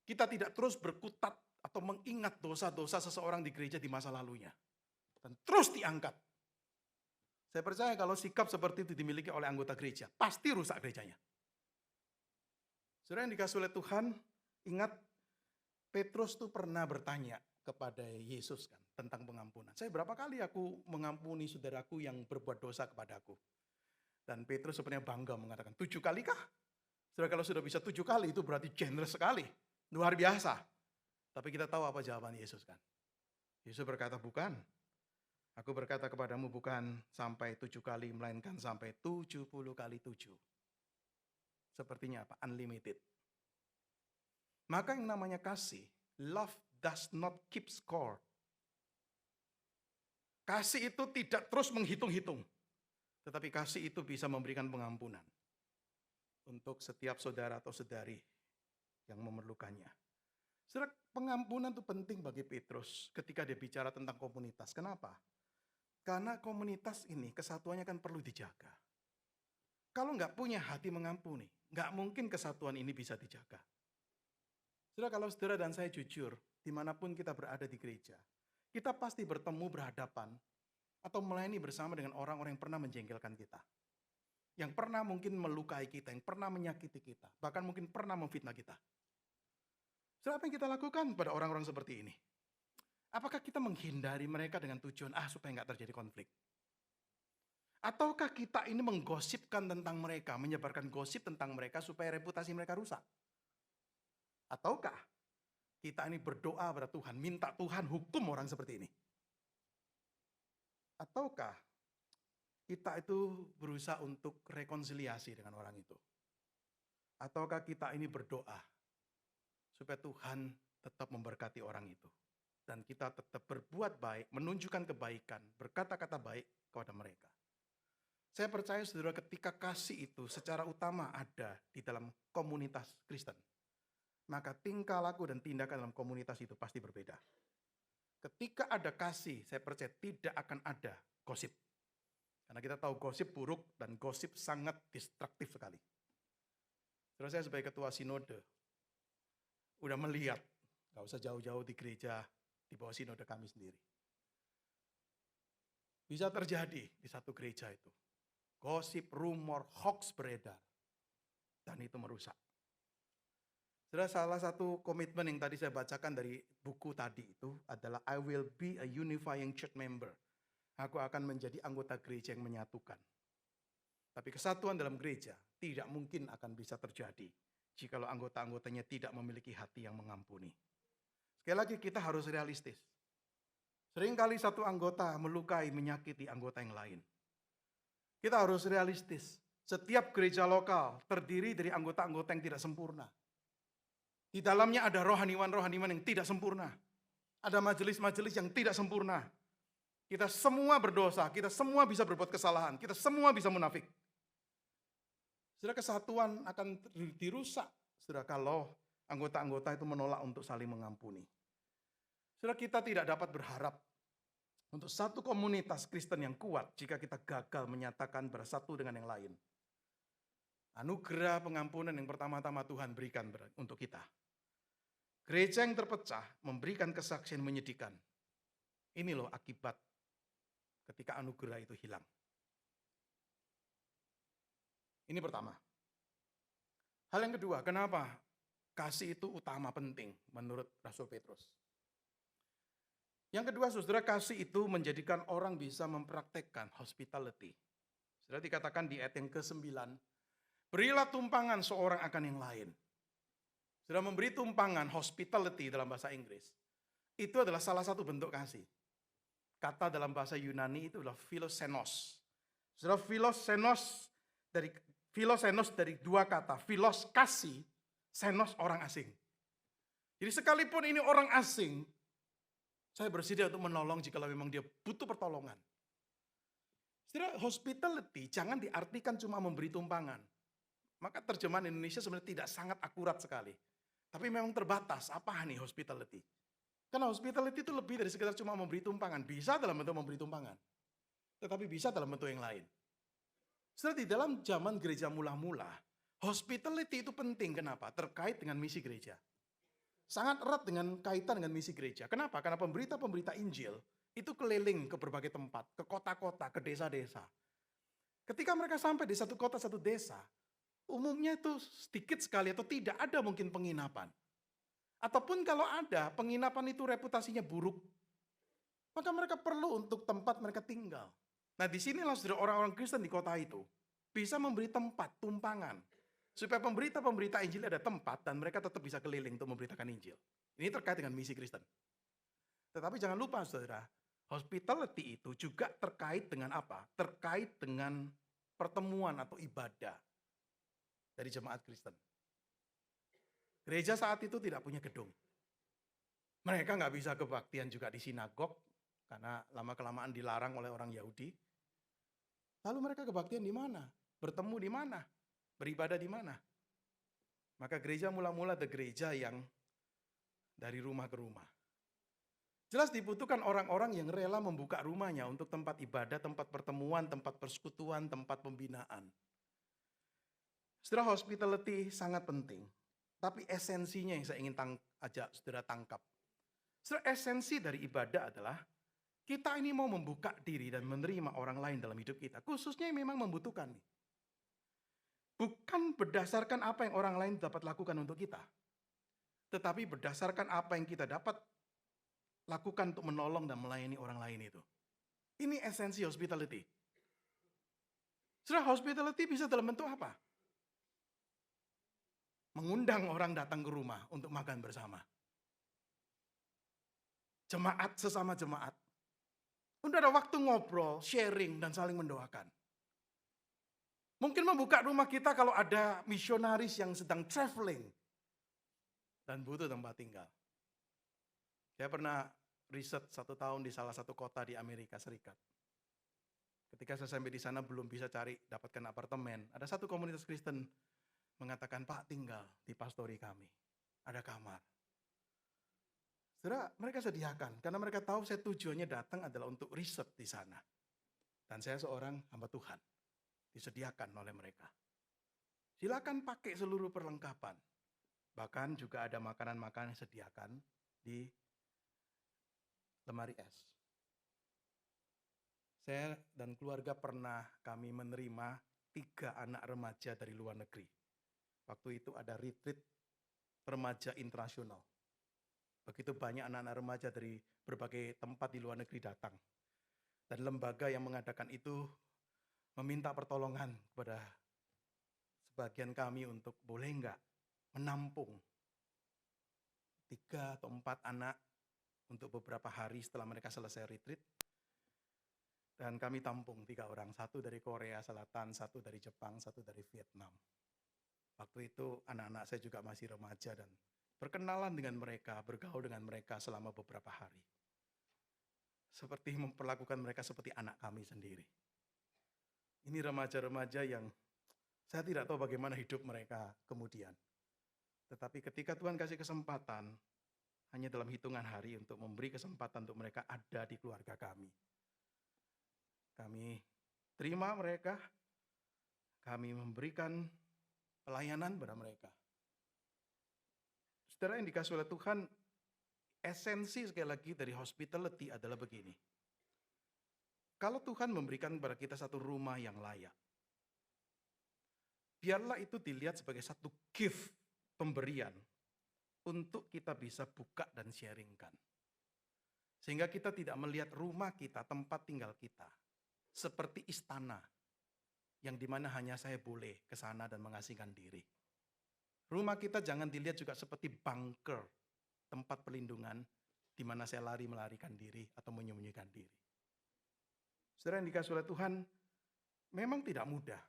Kita tidak terus berkutat atau mengingat dosa-dosa seseorang di gereja di masa lalunya. Dan terus diangkat. Saya percaya kalau sikap seperti itu dimiliki oleh anggota gereja, pasti rusak gerejanya. Saudara yang dikasih oleh Tuhan, ingat Petrus tuh pernah bertanya kepada Yesus kan tentang pengampunan. Saya berapa kali aku mengampuni saudaraku yang berbuat dosa kepadaku? Dan Petrus sebenarnya bangga mengatakan, 7 kali kah? Saudara, kalau sudah bisa 7 kali itu berarti generous sekali. Luar biasa. Tapi kita tahu apa jawaban Yesus kan? Yesus berkata, bukan. Aku berkata kepadamu bukan sampai 7 kali, melainkan sampai 70 kali 7. Sepertinya apa? Unlimited. Maka yang namanya kasih, love does not keep score. Kasih itu tidak terus menghitung-hitung. Tetapi kasih itu bisa memberikan pengampunan. Untuk setiap saudara atau saudari yang memerlukannya. Saudara, pengampunan itu penting bagi Petrus ketika dia bicara tentang komunitas. Kenapa? Karena komunitas ini kesatuannya kan perlu dijaga. Kalau nggak punya hati mengampuni, nggak mungkin kesatuan ini bisa dijaga. Saudara, kalau saudara dan saya jujur, dimanapun kita berada di gereja, kita pasti bertemu berhadapan atau melayani bersama dengan orang-orang yang pernah menjengkelkan kita. yang pernah mungkin melukai kita, yang pernah menyakiti kita, bahkan mungkin pernah memfitnah kita. Saudara, apa yang kita lakukan pada orang-orang seperti ini? Apakah kita menghindari mereka dengan tujuan, supaya nggak terjadi konflik? Ataukah kita ini menggosipkan tentang mereka, menyebarkan gosip tentang mereka supaya reputasi mereka rusak? Ataukah kita ini berdoa pada Tuhan, minta Tuhan hukum orang seperti ini? Ataukah kita itu berusaha untuk rekonsiliasi dengan orang itu? Ataukah kita ini berdoa supaya Tuhan tetap memberkati orang itu? Dan kita tetap berbuat baik, menunjukkan kebaikan, berkata-kata baik kepada mereka. Saya percaya saudara, ketika kasih itu secara utama ada di dalam komunitas Kristen, maka tingkah laku dan tindakan dalam komunitas itu pasti berbeda. Ketika ada kasih, saya percaya tidak akan ada gosip. Karena kita tahu gosip buruk dan gosip sangat destruktif sekali. Terus saya sebagai ketua sinode, udah melihat, gak usah jauh-jauh di gereja, di bawah sinode kami sendiri. Bisa terjadi di satu gereja itu. Gosip, rumor, hoax beredar. Dan itu merusak. Salah satu komitmen yang tadi saya bacakan dari buku tadi itu adalah I will be a unifying church member. Aku akan menjadi anggota gereja yang menyatukan. Tapi kesatuan dalam gereja tidak mungkin akan bisa terjadi jikalau anggota-anggotanya tidak memiliki hati yang mengampuni. Sekali lagi kita harus realistis. Seringkali satu anggota melukai, menyakiti anggota yang lain. Kita harus realistis. Setiap gereja lokal terdiri dari anggota-anggota yang tidak sempurna. Di dalamnya ada rohaniwan-rohaniwan yang tidak sempurna. Ada majelis-majelis yang tidak sempurna. Kita semua berdosa, kita semua bisa berbuat kesalahan, kita semua bisa munafik. Saudara, kesatuan akan dirusak, saudara, kalau anggota-anggota itu menolak untuk saling mengampuni. Saudara, kita tidak dapat berharap untuk satu komunitas Kristen yang kuat jika kita gagal menyatakan bersatu dengan yang lain. Anugerah pengampunan yang pertama-tama Tuhan berikan untuk kita. Gereja yang terpecah memberikan kesaksian menyedihkan. Ini loh akibat ketika anugerah itu hilang. Ini pertama. Hal yang kedua, kenapa kasih itu utama penting menurut Rasul Petrus? Yang kedua, saudara, kasih itu menjadikan orang bisa mempraktekkan hospitality. Saudara, dikatakan di ayat yang ke-9, berilah tumpangan seorang akan yang lain. Saudara, memberi tumpangan hospitality dalam bahasa Inggris, itu adalah salah satu bentuk kasih. Kata dalam bahasa Yunani itu adalah philosenos. Saudara, philosenos dari dua kata, philos kasih, senos orang asing. Jadi sekalipun ini orang asing, saya bersedia untuk menolong jika memang dia butuh pertolongan. Saudara, hospitality jangan diartikan cuma memberi tumpangan. Maka terjemahan Indonesia sebenarnya tidak sangat akurat sekali. Tapi memang terbatas, apa nih hospitality? Karena hospitality itu lebih dari sekedar cuma memberi tumpangan. Bisa dalam bentuk memberi tumpangan. Tetapi bisa dalam bentuk yang lain. Saudara, di dalam zaman gereja mula-mula, hospitality itu penting. Kenapa? Terkait dengan misi gereja. Sangat erat dengan kaitan dengan misi gereja. Kenapa? Karena pemberita-pemberita Injil itu keliling ke berbagai tempat, ke kota-kota, ke desa-desa. Ketika mereka sampai di satu kota, satu desa, umumnya itu sedikit sekali atau tidak ada mungkin penginapan. Ataupun kalau ada, penginapan itu reputasinya buruk. Maka mereka perlu untuk tempat mereka tinggal. Nah, disinilah saudara, orang-orang Kristen di kota itu bisa memberi tempat, tumpangan. Supaya pemberita-pemberita Injil ada tempat dan mereka tetap bisa keliling untuk memberitakan Injil. Ini terkait dengan misi Kristen. Tetapi jangan lupa saudara, hospitality itu juga terkait dengan apa? Terkait dengan pertemuan atau ibadah dari jemaat Kristen. Gereja saat itu tidak punya gedung. Mereka nggak bisa kebaktian juga di sinagog karena lama-kelamaan dilarang oleh orang Yahudi. Lalu mereka kebaktian di mana? Bertemu di mana? Beribadah di mana? Maka gereja mula-mula ada gereja yang dari rumah ke rumah. Jelas dibutuhkan orang-orang yang rela membuka rumahnya untuk tempat ibadah, tempat pertemuan, tempat persekutuan, tempat pembinaan. Saudara, hospitality sangat penting. Tapi esensinya yang saya ingin ajak saudara tangkap. Saudara, esensi dari ibadah adalah kita ini mau membuka diri dan menerima orang lain dalam hidup kita. Khususnya yang memang membutuhkan. Bukan berdasarkan apa yang orang lain dapat lakukan untuk kita. Tetapi berdasarkan apa yang kita dapat lakukan untuk menolong dan melayani orang lain itu. Ini esensi hospitality. Saudara, hospitality bisa dalam bentuk apa? Mengundang orang datang ke rumah untuk makan bersama. Jemaat sesama jemaat. Untuk ada waktu ngobrol, sharing, dan saling mendoakan. Mungkin membuka rumah kita kalau ada misionaris yang sedang traveling dan butuh tempat tinggal. Saya pernah riset 1 tahun di salah satu kota di Amerika Serikat. Ketika saya sampai di sana belum bisa dapatkan apartemen. Ada satu komunitas Kristen mengatakan, Pak, tinggal di pastori kami. Ada kamar. Saudara, mereka sediakan karena mereka tahu saya tujuannya datang adalah untuk riset di sana. Dan saya seorang hamba Tuhan. Disediakan oleh mereka. Silakan pakai seluruh perlengkapan. Bahkan juga ada makanan-makanan yang disediakan di lemari es. Saya dan keluarga pernah kami menerima 3 anak remaja dari luar negeri. Waktu itu ada retreat remaja internasional. Begitu banyak anak-anak remaja dari berbagai tempat di luar negeri datang. Dan lembaga yang mengadakan itu meminta pertolongan kepada sebagian kami untuk boleh enggak menampung 3 atau 4 anak untuk beberapa hari setelah mereka selesai retreat. Dan kami tampung 3 orang, 1 dari Korea Selatan, 1 dari Jepang, 1 dari Vietnam. Waktu itu anak-anak saya juga masih remaja dan berkenalan dengan mereka, bergaul dengan mereka selama beberapa hari. Seperti memperlakukan mereka seperti anak kami sendiri. Ini remaja-remaja yang saya tidak tahu bagaimana hidup mereka kemudian. Tetapi ketika Tuhan kasih kesempatan, hanya dalam hitungan hari untuk memberi kesempatan untuk mereka ada di keluarga kami. Kami terima mereka, kami memberikan pelayanan pada mereka. Saudara yang dikasih oleh Tuhan, esensi sekali lagi dari hospitality adalah begini. Kalau Tuhan memberikan kepada kita satu rumah yang layak, biarlah itu dilihat sebagai satu gift, pemberian, untuk kita bisa buka dan sharingkan. Sehingga kita tidak melihat rumah kita, tempat tinggal kita, seperti istana, yang dimana hanya saya boleh ke sana dan mengasingkan diri. Rumah kita jangan dilihat juga seperti bunker, tempat perlindungan, di mana saya melarikan diri atau menyembunyikan diri. Saudara yang dikasih oleh Tuhan, memang tidak mudah.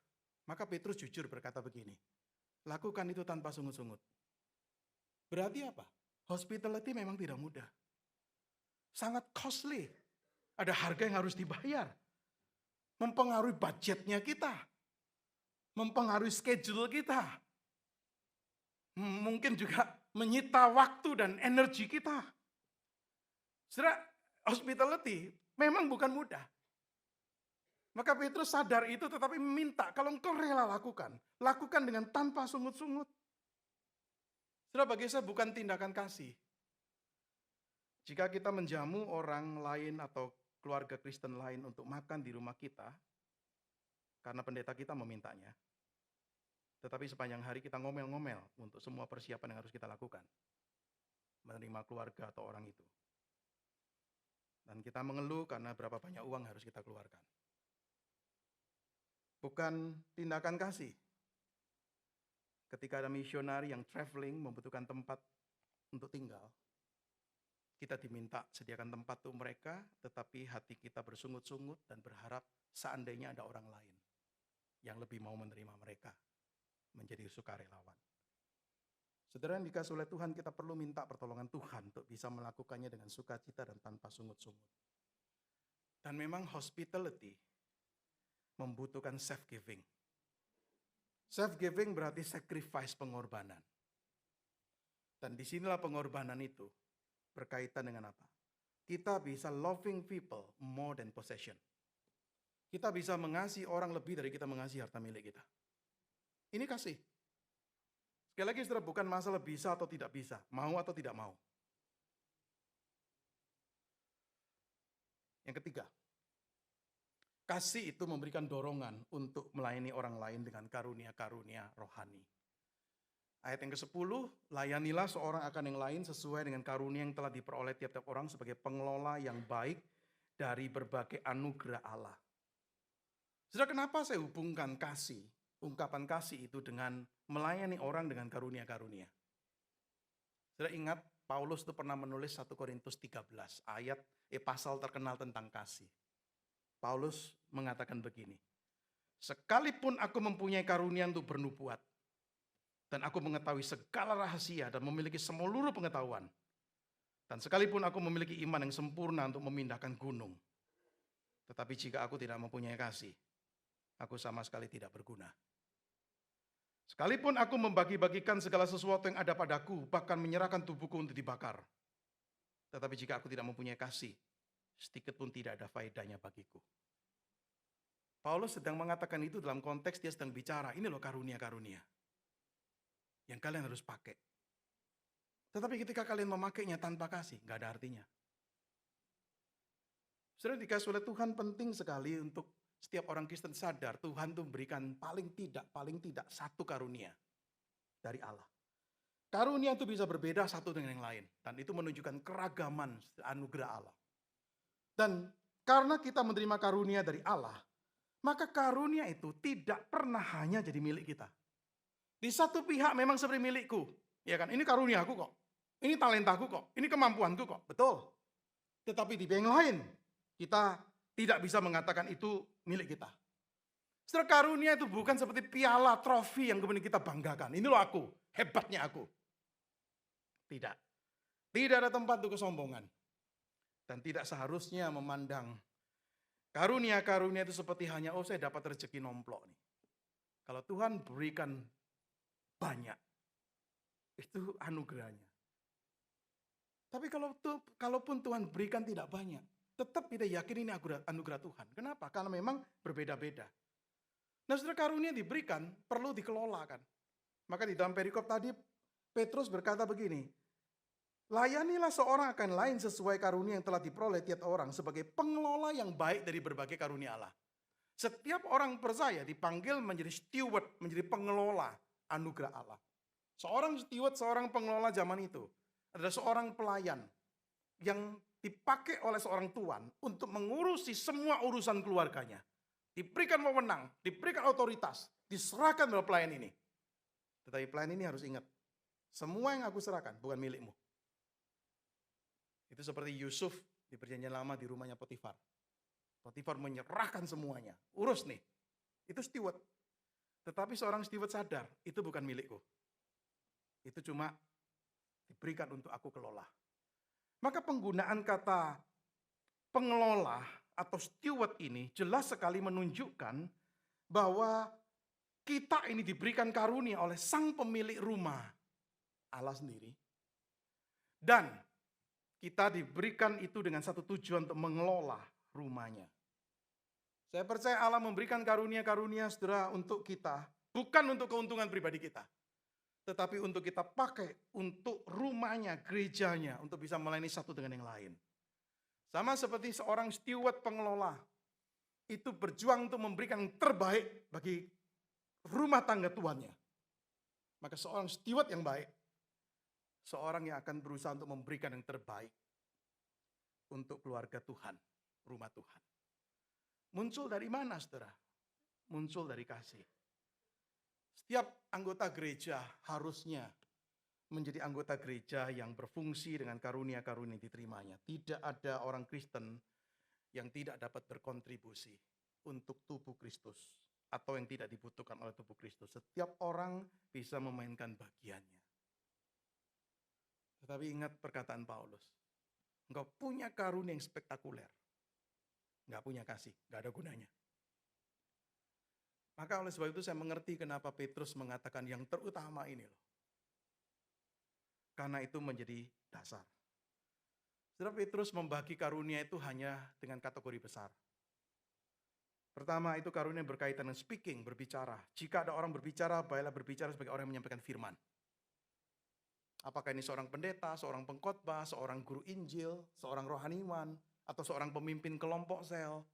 Maka Petrus jujur berkata begini, lakukan itu tanpa sungut-sungut. Berarti apa? Hospitality memang tidak mudah. Sangat costly. Ada harga yang harus dibayar. Mempengaruhi budgetnya kita. Mempengaruhi schedule kita. Mungkin juga menyita waktu dan energi kita. Saudara, hospitality memang bukan mudah. Maka Petrus sadar itu tetapi meminta, kalau engkau rela lakukan dengan tanpa sungut-sungut. Saudara, bagi saya bukan tindakan kasih. Jika kita menjamu orang lain atau keluarga Kristen lain untuk makan di rumah kita, karena pendeta kita memintanya. Tetapi sepanjang hari kita ngomel-ngomel untuk semua persiapan yang harus kita lakukan. Menerima keluarga atau orang itu. Dan kita mengeluh karena berapa banyak uang harus kita keluarkan. Bukan tindakan kasih. Ketika ada misionari yang traveling membutuhkan tempat untuk tinggal, kita diminta sediakan tempat untuk mereka, tetapi hati kita bersungut-sungut dan berharap seandainya ada orang lain yang lebih mau menerima mereka menjadi sukarelawan. Saudara yang dikasih oleh Tuhan, kita perlu minta pertolongan Tuhan untuk bisa melakukannya dengan sukacita dan tanpa sungut-sungut. Dan memang hospitality membutuhkan self-giving. Self-giving berarti sacrifice, pengorbanan. Dan disinilah pengorbanan itu berkaitan dengan apa? Kita bisa loving people more than possession. Kita bisa mengasihi orang lebih dari kita mengasihi harta milik kita. Ini kasih. Sekali lagi saudara, bukan masalah bisa atau tidak bisa, mau atau tidak mau. Yang ketiga, Kasih itu memberikan dorongan untuk melayani orang lain dengan karunia-karunia rohani. Ayat yang ke-10, layanilah seorang akan yang lain sesuai dengan karunia yang telah diperoleh tiap-tiap orang sebagai pengelola yang baik dari berbagai anugerah Allah. Saudara, kenapa saya hubungkan kasih, ungkapan kasih itu dengan melayani orang dengan karunia-karunia? Saudara ingat, Paulus itu pernah menulis 1 Korintus 13, pasal terkenal tentang kasih. Paulus mengatakan begini, sekalipun aku mempunyai karunia untuk bernubuat, dan aku mengetahui segala rahasia dan memiliki seluruh pengetahuan, dan sekalipun aku memiliki iman yang sempurna untuk memindahkan gunung, tetapi jika aku tidak mempunyai kasih, aku sama sekali tidak berguna. Sekalipun aku membagi-bagikan segala sesuatu yang ada padaku, bahkan menyerahkan tubuhku untuk dibakar, tetapi jika aku tidak mempunyai kasih, sedikit pun tidak ada faedahnya bagiku. Paulus sedang mengatakan itu dalam konteks dia sedang bicara, ini loh karunia-karunia yang kalian harus pakai. Tetapi ketika kalian memakainya tanpa kasih, nggak ada artinya. Saudara, dikasih oleh Tuhan penting sekali untuk setiap orang Kristen sadar Tuhan tuh memberikan paling tidak satu karunia dari Allah. Karunia itu bisa berbeda satu dengan yang lain. Dan itu menunjukkan keragaman anugerah Allah. Dan karena kita menerima karunia dari Allah, maka karunia itu tidak pernah hanya jadi milik kita. Di satu pihak memang seperti milikku. Ya kan, ini karunia aku kok. Ini talentaku kok. Ini kemampuanku kok. Betul. Tetapi di pihak yang lain, kita tidak bisa mengatakan itu milik kita. Saudara, karunia itu bukan seperti piala, trofi yang kemudian kita banggakan. Ini loh aku, hebatnya aku. Tidak. Tidak ada tempat untuk kesombongan. Dan tidak seharusnya memandang karunia-karunia itu seperti hanya, oh saya dapat rezeki nomplok nih. Kalau Tuhan berikan banyak, itu anugerahnya. Tapi kalaupun Tuhan berikan tidak banyak, tetap kita yakin ini anugerah Tuhan. Kenapa? Karena memang berbeda-beda. Nah, saudara, karunia diberikan perlu dikelolakan. Maka di dalam perikop tadi Petrus berkata begini, layanilah seorang akan lain sesuai karunia yang telah diperoleh tiap orang sebagai pengelola yang baik dari berbagai karunia Allah. Setiap orang percaya dipanggil menjadi steward, menjadi pengelola anugerah Allah. Seorang steward, seorang pengelola zaman itu adalah seorang pelayan yang dipakai oleh seorang tuan untuk mengurusi semua urusan keluarganya. Diberikan wewenang, diberikan otoritas, diserahkan oleh pelayan ini. Tetapi pelayan ini harus ingat, semua yang aku serahkan bukan milikmu. Itu seperti Yusuf di Perjanjian Lama di rumahnya Potifar. Potifar menyerahkan semuanya, urus nih. Itu steward. Tetapi seorang steward sadar, itu bukan milikku. Itu cuma diberikan untuk aku kelola. Maka penggunaan kata pengelola atau steward ini jelas sekali menunjukkan bahwa kita ini diberikan karunia oleh sang pemilik rumah, Allah sendiri. Dan kita diberikan itu dengan satu tujuan untuk mengelola rumahnya. Saya percaya Allah memberikan karunia-karunia saudara untuk kita, bukan untuk keuntungan pribadi kita. Tetapi untuk kita pakai untuk rumahnya, gerejanya, untuk bisa melayani satu dengan yang lain. Sama seperti seorang steward pengelola, itu berjuang untuk memberikan yang terbaik bagi rumah tangga tuannya. Maka seorang steward yang baik, seorang yang akan berusaha untuk memberikan yang terbaik untuk keluarga Tuhan, rumah Tuhan. Muncul dari mana, saudara? Muncul dari kasih. Setiap anggota gereja harusnya menjadi anggota gereja yang berfungsi dengan karunia-karunia yang diterimanya. Tidak ada orang Kristen yang tidak dapat berkontribusi untuk tubuh Kristus atau yang tidak dibutuhkan oleh tubuh Kristus. Setiap orang bisa memainkan bagiannya. Tetapi ingat perkataan Paulus, engkau punya karunia yang spektakuler, enggak punya kasih, enggak ada gunanya. Maka oleh sebab itu saya mengerti kenapa Petrus mengatakan yang terutama ini loh. Karena itu menjadi dasar. Saudara, Petrus membagi karunia itu hanya dengan kategori besar. Pertama itu karunia yang berkaitan dengan speaking, berbicara. Jika ada orang berbicara, baiklah berbicara sebagai orang yang menyampaikan firman. Apakah ini seorang pendeta, seorang pengkhotbah, seorang guru Injil, seorang rohaniwan, atau seorang pemimpin kelompok sel.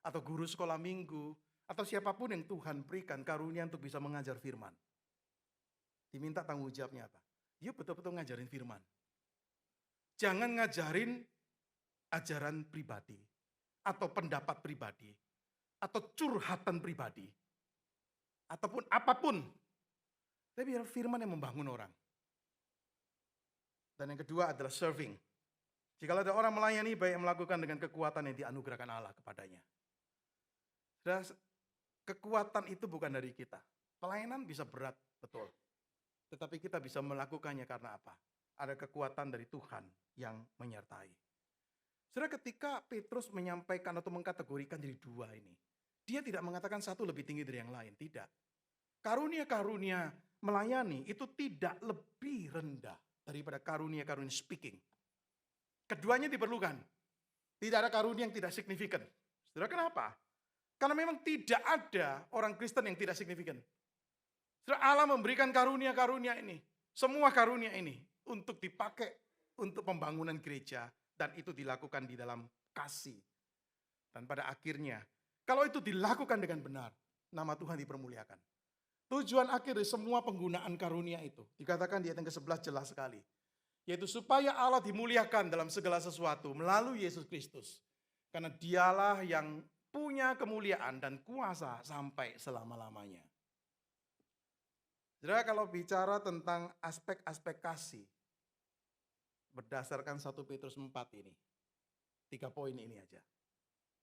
atau guru sekolah minggu, atau siapapun yang Tuhan berikan karunia untuk bisa mengajar firman. Diminta tanggung jawabnya apa? Dia betul-betul ngajarin firman. Jangan ngajarin ajaran pribadi, atau pendapat pribadi, atau curhatan pribadi, ataupun apapun. Tapi biar firman yang membangun orang. Dan yang kedua adalah serving. Jika ada orang melayani, baik melakukan dengan kekuatan yang dianugerahkan Allah kepadanya. Kekuatan itu bukan dari kita. Pelayanan bisa berat, betul. Tetapi kita bisa melakukannya karena apa? Ada kekuatan dari Tuhan yang menyertai. Saudara, ketika Petrus menyampaikan atau mengkategorikan jadi dua ini, dia tidak mengatakan satu lebih tinggi dari yang lain, tidak. Karunia-karunia melayani itu tidak lebih rendah daripada karunia-karunia speaking. Keduanya diperlukan. Tidak ada karunia yang tidak signifikan. Saudara, kenapa? Karena memang tidak ada orang Kristen yang tidak signifikan. Saudara, Allah memberikan karunia-karunia ini, semua karunia ini untuk dipakai untuk pembangunan gereja, dan itu dilakukan di dalam kasih. Dan pada akhirnya, kalau itu dilakukan dengan benar, nama Tuhan dipermuliakan. Tujuan akhir dari semua penggunaan karunia itu, dikatakan di ayat yang ke-11 jelas sekali. Yaitu supaya Allah dimuliakan dalam segala sesuatu melalui Yesus Kristus. Karena dialah yang punya kemuliaan dan kuasa sampai selama-lamanya. Saudara, kalau bicara tentang aspek-aspek kasih, berdasarkan 1 Petrus 4 ini, 3 poin ini aja.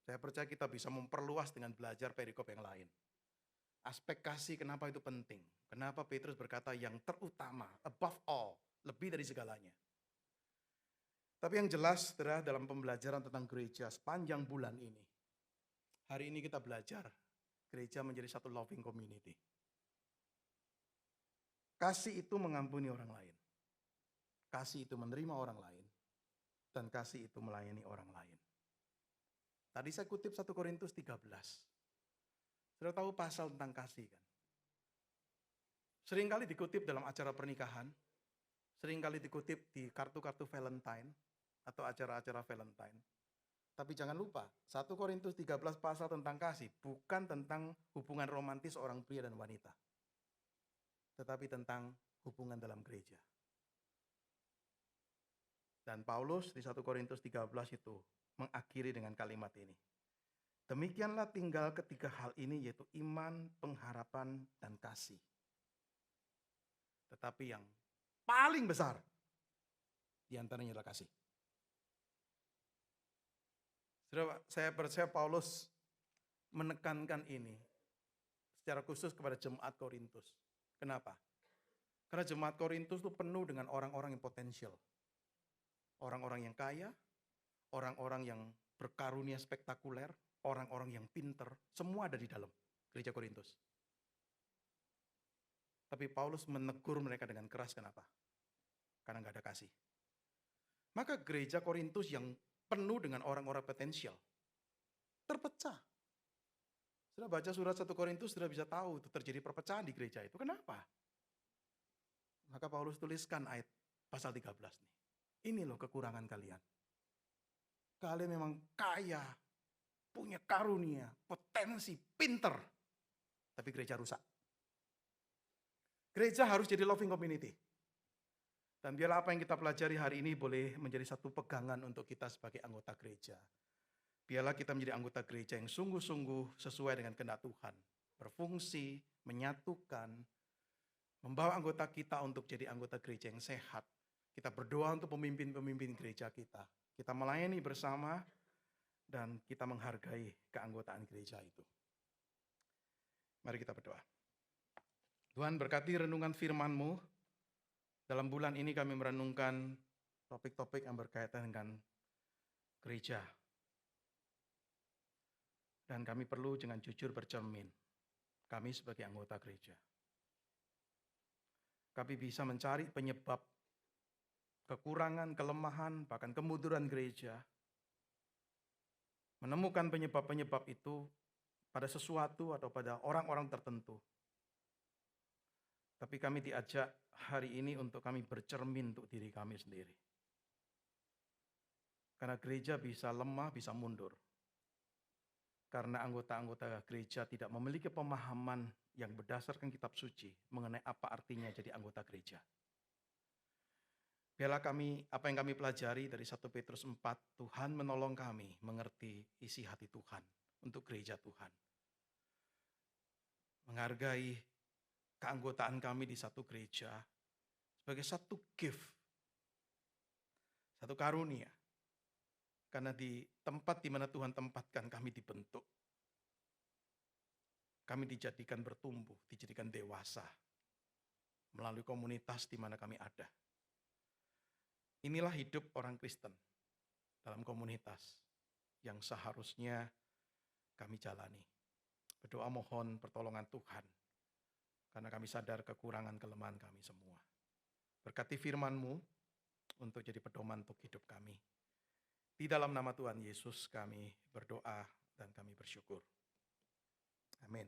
Saya percaya kita bisa memperluas dengan belajar perikop yang lain. Aspek kasih kenapa itu penting? Kenapa Petrus berkata yang terutama, above all, lebih dari segalanya. Tapi yang jelas, saudara, dalam pembelajaran tentang gereja sepanjang bulan ini, hari ini kita belajar gereja menjadi satu loving community. Kasih itu mengampuni orang lain. Kasih itu menerima orang lain. Dan kasih itu melayani orang lain. Tadi saya kutip 1 Korintus 13. Sudah tahu pasal tentang kasih kan? Seringkali dikutip dalam acara pernikahan. Seringkali dikutip di kartu-kartu Valentine. Atau acara-acara Valentine. Tapi jangan lupa, 1 Korintus 13 pasal tentang kasih. Bukan tentang hubungan romantis orang pria dan wanita. Tetapi tentang hubungan dalam gereja. Dan Paulus di 1 Korintus 13 itu mengakhiri dengan kalimat ini. Demikianlah tinggal ketiga hal ini, yaitu iman, pengharapan, dan kasih. Tetapi yang paling besar di antaranya adalah kasih. Saya percaya Paulus menekankan ini secara khusus kepada jemaat Korintus. Kenapa? Karena jemaat Korintus itu penuh dengan orang-orang yang potensial. Orang-orang yang kaya, orang-orang yang berkarunia spektakuler, orang-orang yang pinter, semua ada di dalam gereja Korintus. Tapi Paulus menegur mereka dengan keras, kenapa? Karena nggak ada kasih. Maka gereja Korintus yang penuh dengan orang-orang potensial, terpecah. Sudah baca surat 1 Korintus, sudah bisa tahu itu terjadi perpecahan di gereja itu. Kenapa? Maka Paulus tuliskan ayat pasal 13 nih. Ini loh kekurangan kalian. Kalian memang kaya, punya karunia, potensi, pinter. Tapi gereja rusak. Gereja harus jadi loving community. Dan biarlah apa yang kita pelajari hari ini boleh menjadi satu pegangan untuk kita sebagai anggota gereja. Biarlah kita menjadi anggota gereja yang sungguh-sungguh sesuai dengan kehendak Tuhan. Berfungsi, menyatukan, membawa anggota kita untuk jadi anggota gereja yang sehat. Kita berdoa untuk pemimpin-pemimpin gereja kita. Kita melayani bersama dan kita menghargai keanggotaan gereja itu. Mari kita berdoa. Tuhan, berkati renungan firman-Mu. Dalam bulan ini kami merenungkan topik-topik yang berkaitan dengan gereja. Dan kami perlu dengan jujur bercermin. Kami sebagai anggota gereja. Kami bisa mencari penyebab kekurangan, kelemahan, bahkan kemunduran gereja. Menemukan penyebab-penyebab itu pada sesuatu atau pada orang-orang tertentu. Tapi kami diajak hari ini untuk kami bercermin untuk diri kami sendiri. Karena gereja bisa lemah, bisa mundur. Karena anggota-anggota gereja tidak memiliki pemahaman yang berdasarkan kitab suci mengenai apa artinya jadi anggota gereja. Biarlah apa yang kami pelajari dari 1 Petrus 4, Tuhan menolong kami mengerti isi hati Tuhan untuk gereja Tuhan. Menghargai keanggotaan kami di satu gereja sebagai satu gift, satu karunia. Karena di tempat di mana Tuhan tempatkan kami dibentuk. Kami dijadikan bertumbuh, dijadikan dewasa melalui komunitas di mana kami ada. Inilah hidup orang Kristen dalam komunitas yang seharusnya kami jalani. Berdoa mohon pertolongan Tuhan, karena kami sadar kekurangan kelemahan kami semua. Berkati firman-Mu untuk jadi pedoman untuk hidup kami. Di dalam nama Tuhan Yesus kami berdoa dan kami bersyukur. Amin.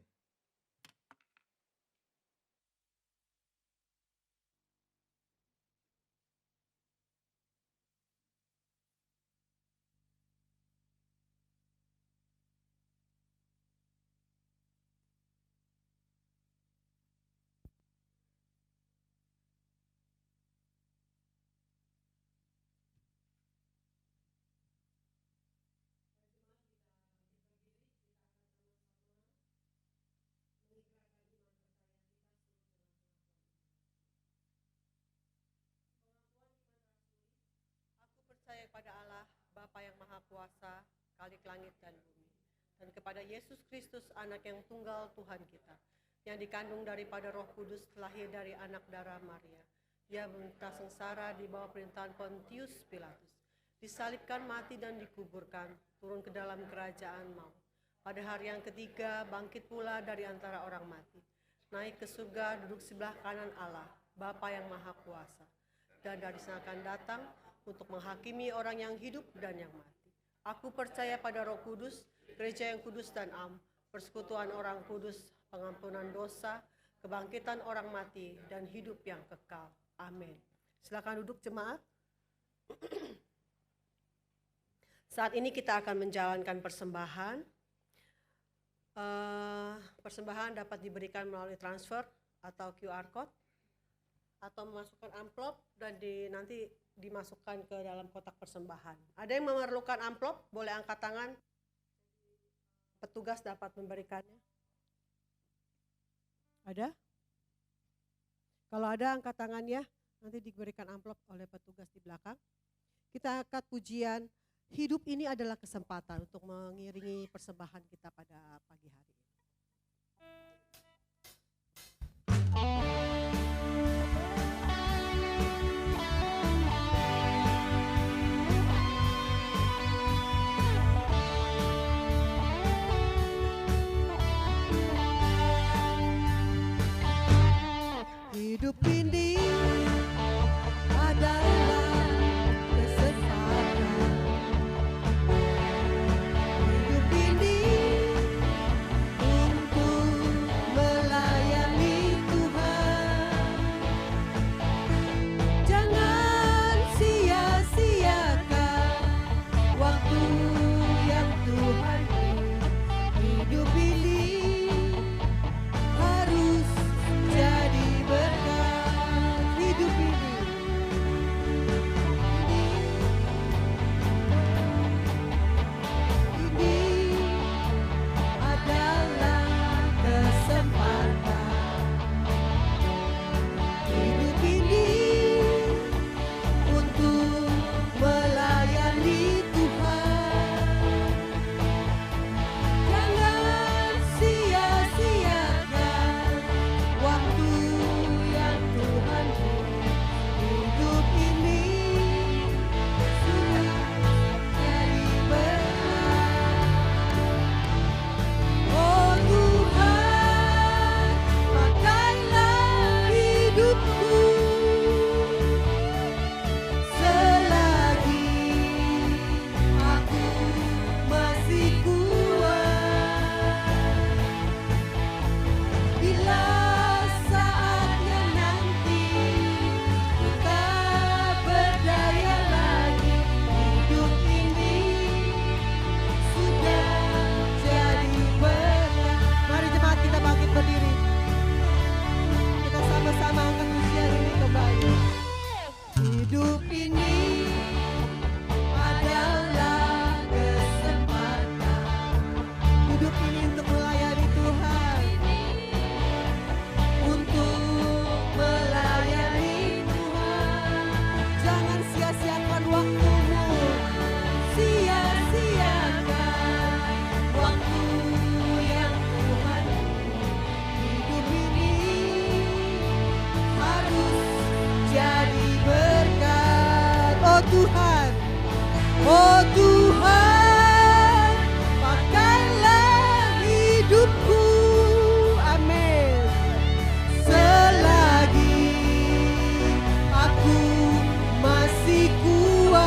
Percaya kepada Allah, Bapa yang Maha Kuasa, Khalik langit dan bumi, dan kepada Yesus Kristus, anak yang tunggal Tuhan kita, yang dikandung daripada Roh Kudus, lahir dari anak darah Maria. Ia menderita sengsara di bawah pemerintahan Pontius Pilatus, disalibkan, mati dan dikuburkan, turun ke dalam kerajaan maut. Pada hari yang ketiga, bangkit pula dari antara orang mati, naik ke surga, duduk sebelah kanan Allah, Bapa yang Maha Kuasa, dan dari sana akan datang untuk menghakimi orang yang hidup dan yang mati. Aku percaya pada Roh Kudus, gereja yang kudus dan am, persekutuan orang kudus, pengampunan dosa, kebangkitan orang mati, dan hidup yang kekal. Amin. Silakan duduk jemaat. Saat ini kita akan menjalankan persembahan. Persembahan dapat diberikan melalui transfer atau QR code, atau memasukkan amplop dan nanti dimasukkan ke dalam kotak persembahan. Ada yang memerlukan amplop, boleh angkat tangan. Petugas dapat memberikannya. Ada? Kalau ada, angkat tangannya, nanti diberikan amplop oleh petugas di belakang. Kita angkat pujian, hidup ini adalah kesempatan untuk mengiringi persembahan kita pada pagi hari ini. Hidup ini adalah kesempatan. Hidup ini Oh Tuhan, oh Tuhan, pakailah hidupku. Amin. Selagi aku masih kuat,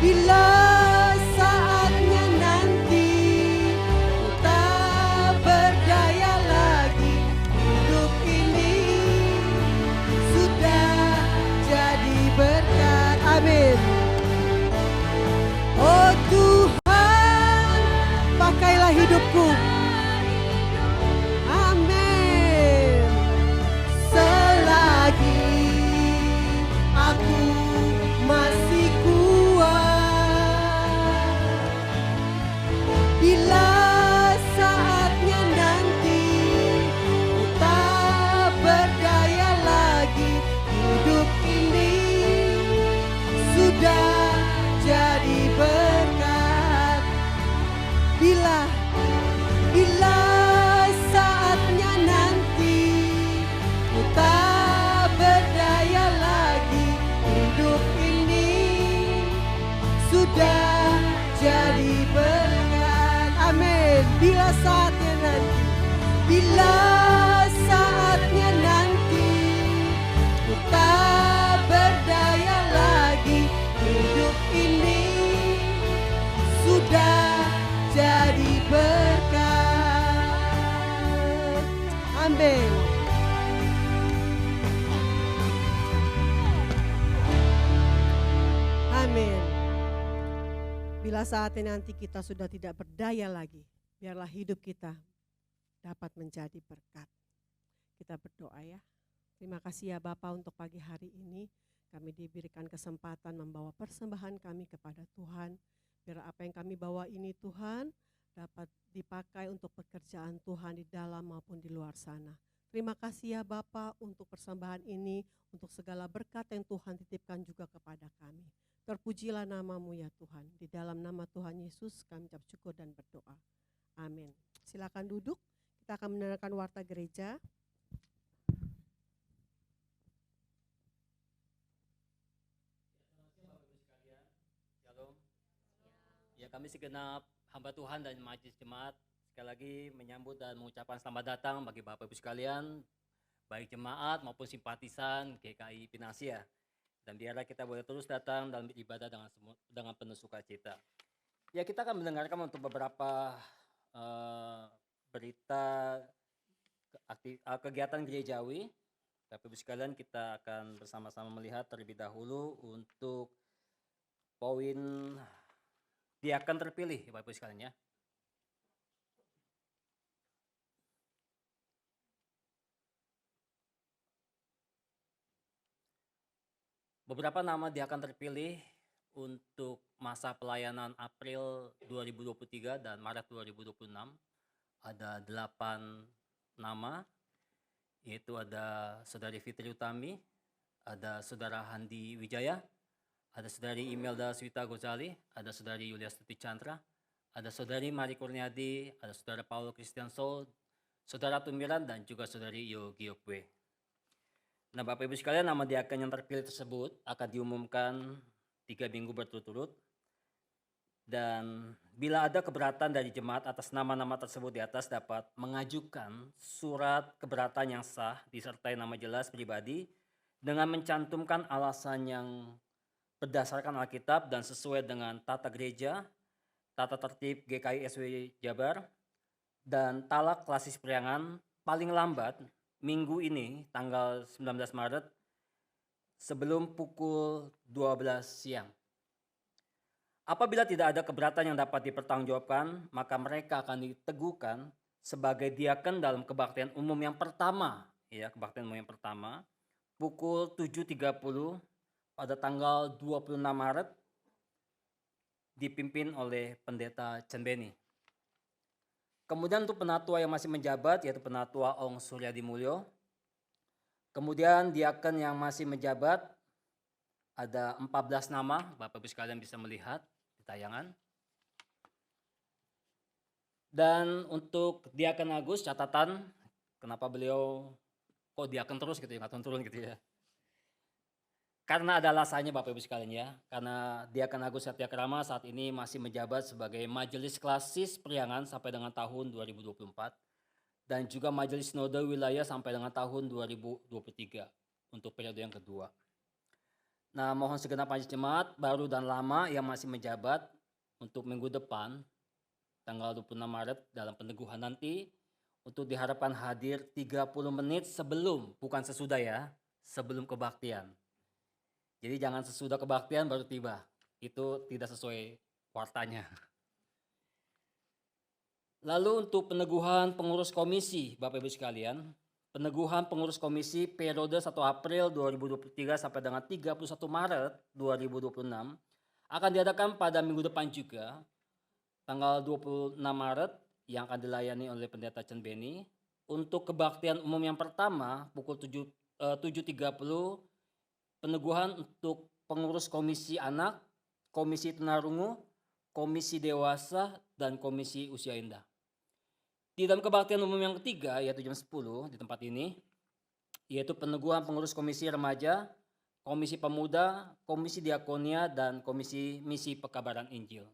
bila saatnya nanti ku tak berdaya lagi, hidup ini sudah jadi berkat. Amin. Oh Tuhan, pakailah hidupku. Amin. Selagi aku masih kuat, bila saatnya nanti ku tak berdaya lagi, hidup ini sudah jadi berkat. Bila saatnya nanti ku tak berdaya lagi, hidup ini sudah jadi berkat. Amin. Bila saatnya nanti, bila saatnya nanti ku tak berdaya lagi, hidup ini sudah jadi berkat. Amin. Amin. Bila saatnya nanti kita sudah tidak berdaya lagi, biarlah hidup kita dapat menjadi berkat. Kita berdoa ya. Terima kasih ya Bapa untuk pagi hari ini. Kami diberikan kesempatan membawa persembahan kami kepada Tuhan. Biar apa yang kami bawa ini Tuhan dapat dipakai untuk pekerjaan Tuhan di dalam maupun di luar sana. Terima kasih ya Bapa untuk persembahan ini, untuk segala berkat yang Tuhan titipkan juga kepada kami. Terpujilah nama-Mu ya Tuhan. Di dalam nama Tuhan Yesus kami ucap syukur dan berdoa. Amin. Silakan duduk. Kita akan mendengarkan warta gereja. Shalom. Ya, kami segenap hamba Tuhan dan majelis jemaat sekali lagi menyambut dan mengucapkan selamat datang bagi Bapak Ibu sekalian, baik jemaat maupun simpatisan GKI Pinasia. Dan biarlah kita boleh terus datang dalam ibadah dengan penuh sukacita. Ya, kita akan mendengarkan untuk beberapa berita kegiatan gerejawi. Bapak Ibu sekalian, kita akan bersama-sama melihat terlebih dahulu untuk poin diakan terpilih, Bapak Ibu sekalian ya. Beberapa nama diakan terpilih untuk masa pelayanan April 2023 dan Maret 2026. Ada 8 nama, yaitu ada Saudari Fitri Utami, ada Saudara Handi Wijaya, ada Saudari Imelda Swita Gozali, ada Saudari Yulia Stuti Chandra, ada Saudari Mari Kurniadi, ada Saudara Paulo Christian Sol, Saudara Tumiran, dan juga Saudari Yogi Okwe. Nah, Bapak Ibu sekalian, nama diaken yang terpilih tersebut akan diumumkan 3 minggu berturut-turut. Dan bila ada keberatan dari jemaat atas nama-nama tersebut di atas, dapat mengajukan surat keberatan yang sah disertai nama jelas pribadi dengan mencantumkan alasan yang berdasarkan Alkitab dan sesuai dengan tata gereja, tata tertib GKI SW Jabar, dan talak klasis periangan paling lambat minggu ini tanggal 19 Maret sebelum pukul 12 siang. Apabila tidak ada keberatan yang dapat dipertanggungjawabkan, maka mereka akan diteguhkan sebagai diaken dalam kebaktian umum yang pertama, ya, kebaktian umum yang pertama, pukul 7.30 pada tanggal 26 Maret dipimpin oleh Pendeta Chen Beni. Kemudian untuk penatua yang masih menjabat yaitu Penatua Ong Suryadi Mulyo. Kemudian diaken yang masih menjabat ada 14 nama, Bapak Ibu sekalian bisa melihat di tayangan. Dan untuk Diaken Agus catatan, kenapa beliau kok diaken terus gitu ya, nggak turun-turun gitu ya. Karena ada alasannya Bapak Ibu sekalian ya, karena Diaken Agus Satyakrama saat ini masih menjabat sebagai Majelis Klasis Priangan sampai dengan tahun 2024 dan juga Majelis Sinode Wilayah sampai dengan tahun 2023 untuk periode yang kedua. Nah, mohon segenap majelis jemaat baru dan lama yang masih menjabat untuk minggu depan tanggal 26 Maret dalam peneguhan nanti untuk diharapkan hadir 30 menit sebelum, bukan sesudah ya, sebelum kebaktian. Jadi jangan sesudah kebaktian baru tiba. Itu tidak sesuai wartanya. Lalu untuk peneguhan pengurus komisi, Bapak Ibu sekalian, peneguhan pengurus komisi periode 1 April 2023 sampai dengan 31 Maret 2026 akan diadakan pada minggu depan juga, tanggal 26 Maret yang akan dilayani oleh Pendeta Chen Beni. Untuk kebaktian umum yang pertama pukul 7.30 peneguhan untuk pengurus komisi anak, komisi tunarungu, komisi dewasa, dan komisi usia indah. Di dalam kebaktian umum yang ketiga, yaitu jam 10 di tempat ini, yaitu peneguhan pengurus komisi remaja, komisi pemuda, komisi diakonia, dan komisi misi pekabaran Injil.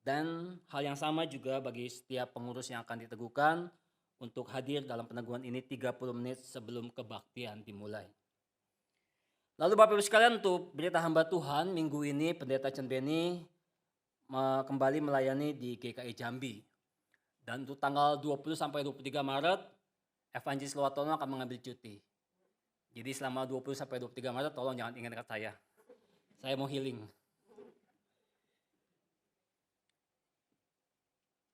Dan hal yang sama juga bagi setiap pengurus yang akan diteguhkan untuk hadir dalam peneguhan ini 30 menit sebelum kebaktian dimulai. Lalu Bapak Ibu sekalian, untuk berita hamba Tuhan minggu ini Pendeta Chen Beni kembali melayani di GKI Jambi. Dan untuk tanggal 20 sampai 23 Maret Evangelis Lowatono akan mengambil cuti. Jadi selama 20 sampai 23 Maret tolong jangan ingat saya. Saya mau healing.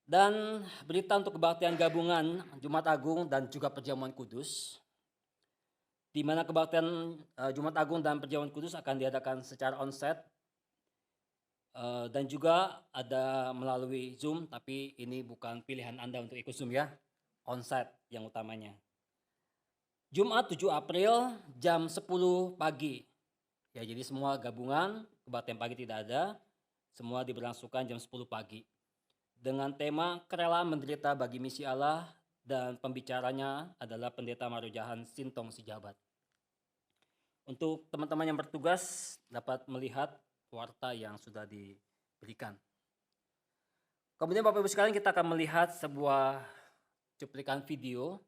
Dan berita untuk kebaktian gabungan Jumat Agung dan juga Perjamuan Kudus, di mana kebaktian Jumat Agung dan Perjamuan Kudus akan diadakan secara onsite dan juga ada melalui Zoom, tapi ini bukan pilihan Anda untuk ikut Zoom ya, onsite yang utamanya. Jumat 7 April jam 10 pagi. Ya, jadi semua gabungan, kebaktian pagi tidak ada, semua diberlangsungkan jam 10 pagi. Dengan tema kerelaan menderita bagi misi Allah, dan pembicaranya adalah Pendeta Marujahan Sintong Sijabat. Untuk teman-teman yang bertugas dapat melihat warta yang sudah diberikan. Kemudian Bapak Ibu sekalian, kita akan melihat sebuah cuplikan video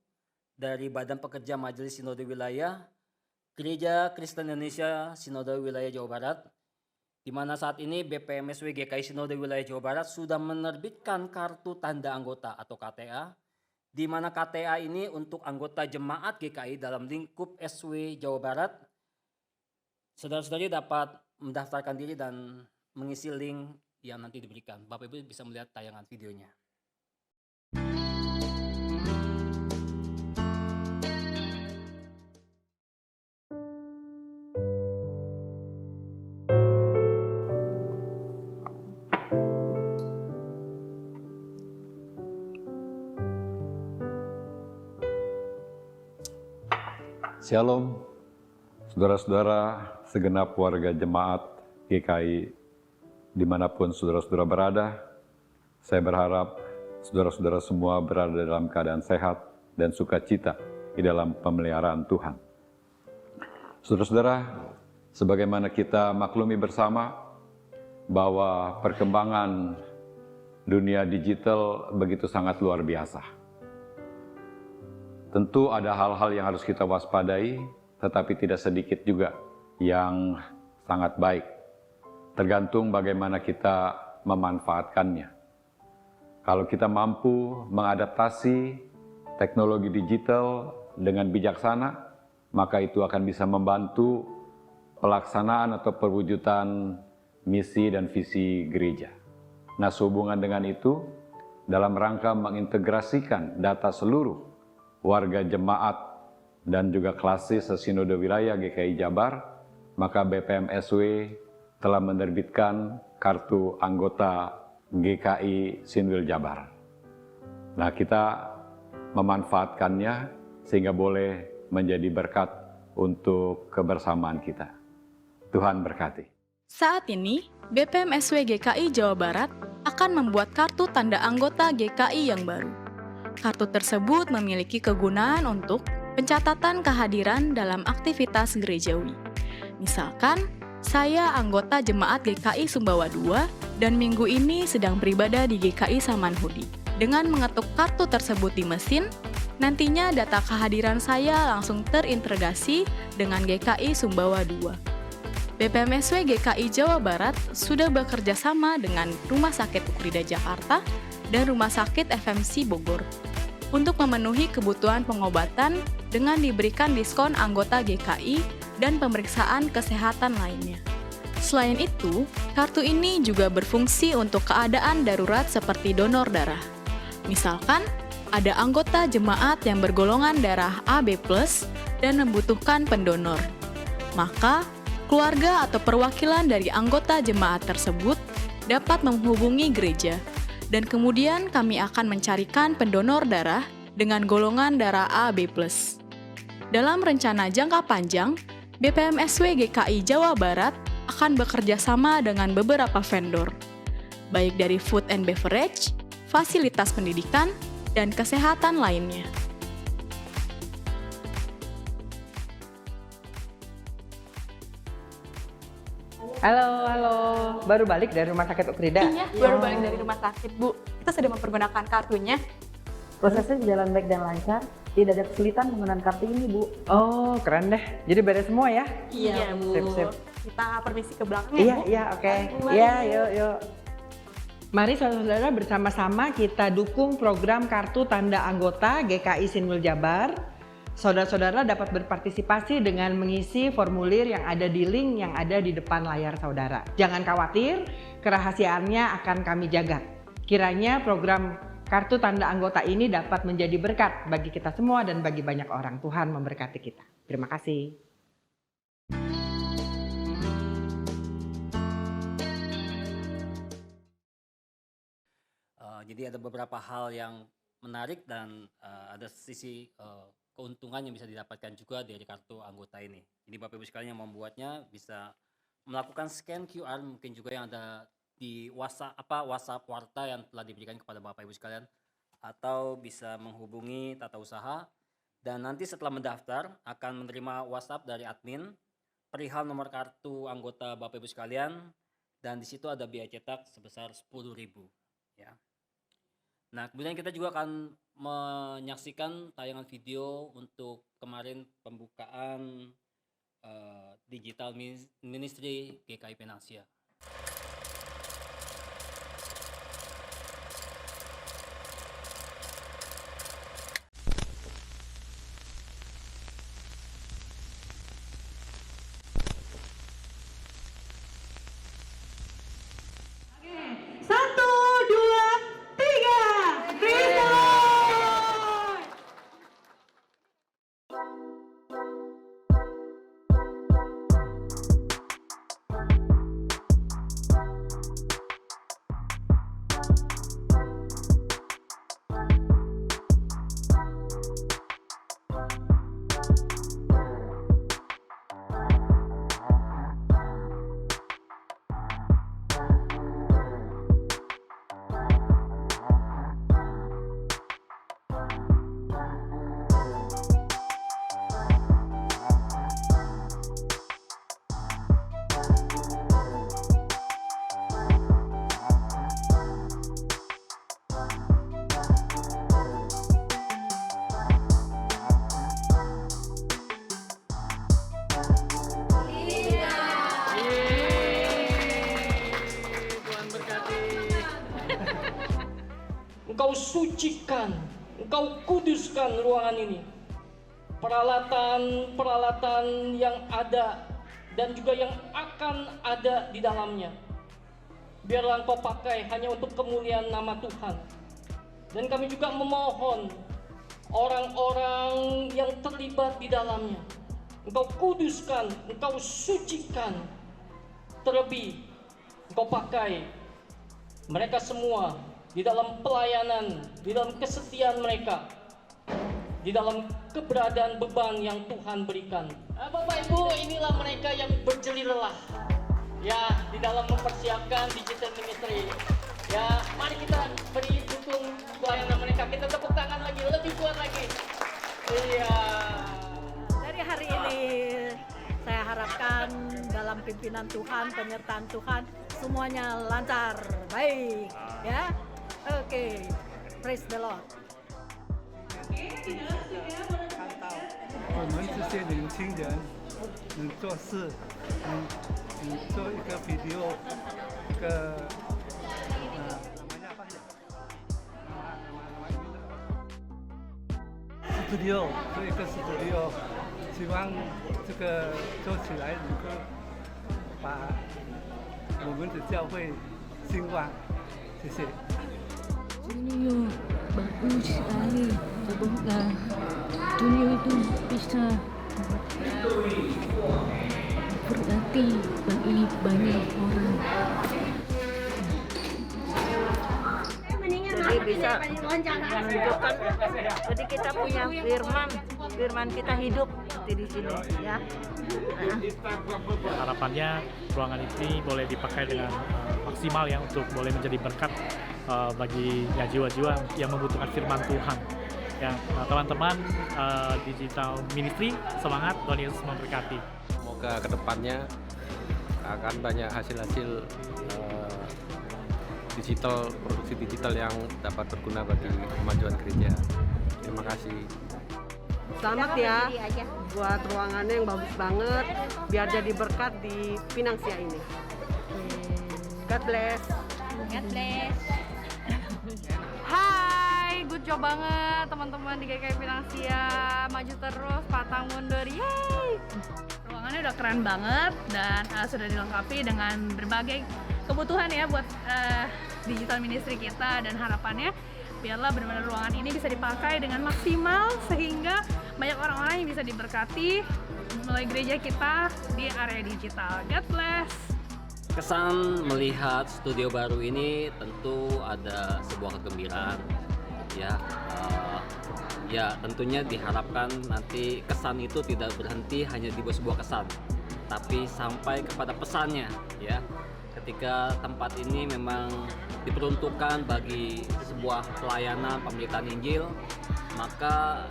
dari Badan Pekerja Majelis Sinode Wilayah Gereja Kristen Indonesia Sinode Wilayah Jawa Barat, di mana saat ini BPMSW GKI Sinode Wilayah Jawa Barat sudah menerbitkan kartu tanda anggota atau KTA, di mana KTA ini untuk anggota jemaat GKI dalam lingkup SW Jawa Barat. Saudara-saudari dapat mendaftarkan diri dan mengisi link yang nanti diberikan. Bapak Ibu bisa melihat tayangan videonya. Shalom, saudara-saudara segenap warga jemaat GKI dimanapun saudara-saudara berada. Saya berharap saudara-saudara semua berada dalam keadaan sehat dan sukacita di dalam pemeliharaan Tuhan. Saudara-saudara, sebagaimana kita maklumi bersama bahwa perkembangan dunia digital begitu sangat luar biasa. Tentu ada hal-hal yang harus kita waspadai, tetapi tidak sedikit juga yang sangat baik. Tergantung bagaimana kita memanfaatkannya. Kalau kita mampu mengadaptasi teknologi digital dengan bijaksana, maka itu akan bisa membantu pelaksanaan atau perwujudan misi dan visi gereja. Nah, sehubungan dengan itu, dalam rangka mengintegrasikan data seluruh warga jemaat dan juga klasis Sinode Wilayah GKI Jabar, maka BPMSW telah menerbitkan kartu anggota GKI Sinwil Jabar. Nah, kita memanfaatkannya sehingga boleh menjadi berkat untuk kebersamaan kita. Tuhan berkati. Saat ini, BPMSW GKI Jawa Barat akan membuat kartu tanda anggota GKI yang baru. Kartu tersebut memiliki kegunaan untuk pencatatan kehadiran dalam aktivitas gerejawi. Misalkan, saya anggota jemaat GKI Sumbawa II dan minggu ini sedang beribadah di GKI Samanhudi. Dengan mengetuk kartu tersebut di mesin, nantinya data kehadiran saya langsung terintegrasi dengan GKI Sumbawa II. BPMSW GKI Jawa Barat sudah bekerja sama dengan Rumah Sakit Ukrida Jakarta dan Rumah Sakit FMC Bogor untuk memenuhi kebutuhan pengobatan dengan diberikan diskon anggota GKI dan pemeriksaan kesehatan lainnya. Selain itu, kartu ini juga berfungsi untuk keadaan darurat seperti donor darah. Misalkan, ada anggota jemaat yang bergolongan darah AB+ dan membutuhkan pendonor. Maka, keluarga atau perwakilan dari anggota jemaat tersebut dapat menghubungi gereja, dan kemudian kami akan mencarikan pendonor darah dengan golongan darah AB+. Dalam rencana jangka panjang, BPMSW GKI Jawa Barat akan bekerja sama dengan beberapa vendor, baik dari food and beverage, fasilitas pendidikan, dan kesehatan lainnya. Halo. Baru balik dari Rumah Sakit Ukrida? Iya, baru balik dari rumah sakit, Bu. Kita sudah mempergunakan kartunya. Prosesnya berjalan baik dan lancar, tidak ada kesulitan menggunakan kartu ini, Bu. Oh, keren deh. Jadi beres semua ya? Iya, Bu. Sip. Kita permisi ke belakang ya, Bu. Iya, oke. Iya, yuk. Mari saudara-saudara bersama-sama kita dukung program Kartu Tanda Anggota GKI Sinwil Jabar. Saudara-saudara dapat berpartisipasi dengan mengisi formulir yang ada di link yang ada di depan layar saudara. Jangan khawatir, kerahasiaannya akan kami jaga. Kiranya program Kartu Tanda Anggota ini dapat menjadi berkat bagi kita semua dan bagi banyak orang. Tuhan memberkati kita. Terima kasih. Jadi ada beberapa hal yang menarik dan ada sisi keuntungan yang bisa didapatkan juga dari kartu anggota ini. Jadi Bapak Ibu sekalian yang membuatnya bisa melakukan scan QR, mungkin juga yang ada di WhatsApp Warta yang telah diberikan kepada Bapak Ibu sekalian, atau bisa menghubungi tata usaha, dan nanti setelah mendaftar akan menerima WhatsApp dari admin perihal nomor kartu anggota Bapak Ibu sekalian, dan di situ ada biaya cetak sebesar 10.000 ya. Nah, kemudian kita juga akan menyaksikan tayangan video untuk kemarin pembukaan Digital Ministry GKI Penangsia. Engkau sucikan, Engkau kuduskan ruangan ini. Peralatan-peralatan yang ada dan juga yang akan ada di dalamnya, biarlah Engkau pakai hanya untuk kemuliaan nama Tuhan. Dan kami juga memohon orang-orang yang terlibat di dalamnya, Engkau kuduskan, Engkau sucikan. Terlebih Engkau pakai mereka semua di dalam pelayanan, di dalam kesetiaan mereka, di dalam keberadaan beban yang Tuhan berikan. Bapak Ibu, inilah mereka yang berjerih lelah ya di dalam mempersiapkan digital ministry. Ya, mari kita beri dukung pelayanan mereka. Kita tepuk tangan lagi, lebih kuat lagi. Iya. Dari hari ini saya harapkan dalam pimpinan Tuhan, penyertaan Tuhan, semuanya lancar, baik, ya. Oke, praise the Lord. 我们这些年轻人能做事，能做一个 video， 一个studio， 做一个 studio， 希望这个做起来能够把我们的教会兴旺，谢谢。 Studio bagus sekali, semoga studio itu bisa berarti bagi banyak orang. Jadi bisa menunjukkan, jadi kita punya firman kita hidup di sini ya. Harapannya ruangan ini boleh dipakai dengan maksimal ya, untuk boleh menjadi berkat bagi jiwa-jiwa yang membutuhkan firman Tuhan. Ya, teman-teman digital ministry, semangat, Tuhan Yesus memberkati. Semoga kedepannya akan banyak hasil-hasil digital, produksi digital yang dapat berguna bagi kemajuan gereja. Terima kasih. Selamat ya buat ruangannya yang bagus banget, biar jadi berkat di Pinang Sia ini. God bless. God bless. Hai, good job banget teman-teman di GKI Pinang Sia. Maju terus, pantang mundur, yeay. Ruangannya udah keren banget dan sudah dilengkapi dengan berbagai kebutuhan ya buat digital ministry kita, dan harapannya biarlah benar-benar ruangan ini bisa dipakai dengan maksimal sehingga banyak orang-orang yang bisa diberkati melalui gereja kita di area digital. God bless. Kesan melihat studio baru ini tentu ada sebuah kegembiraan ya. Ya tentunya diharapkan nanti kesan itu tidak berhenti hanya di sebuah kesan, tapi sampai kepada pesannya ya. Ketika tempat ini memang diperuntukkan bagi sebuah pelayanan pemberitaan Injil, maka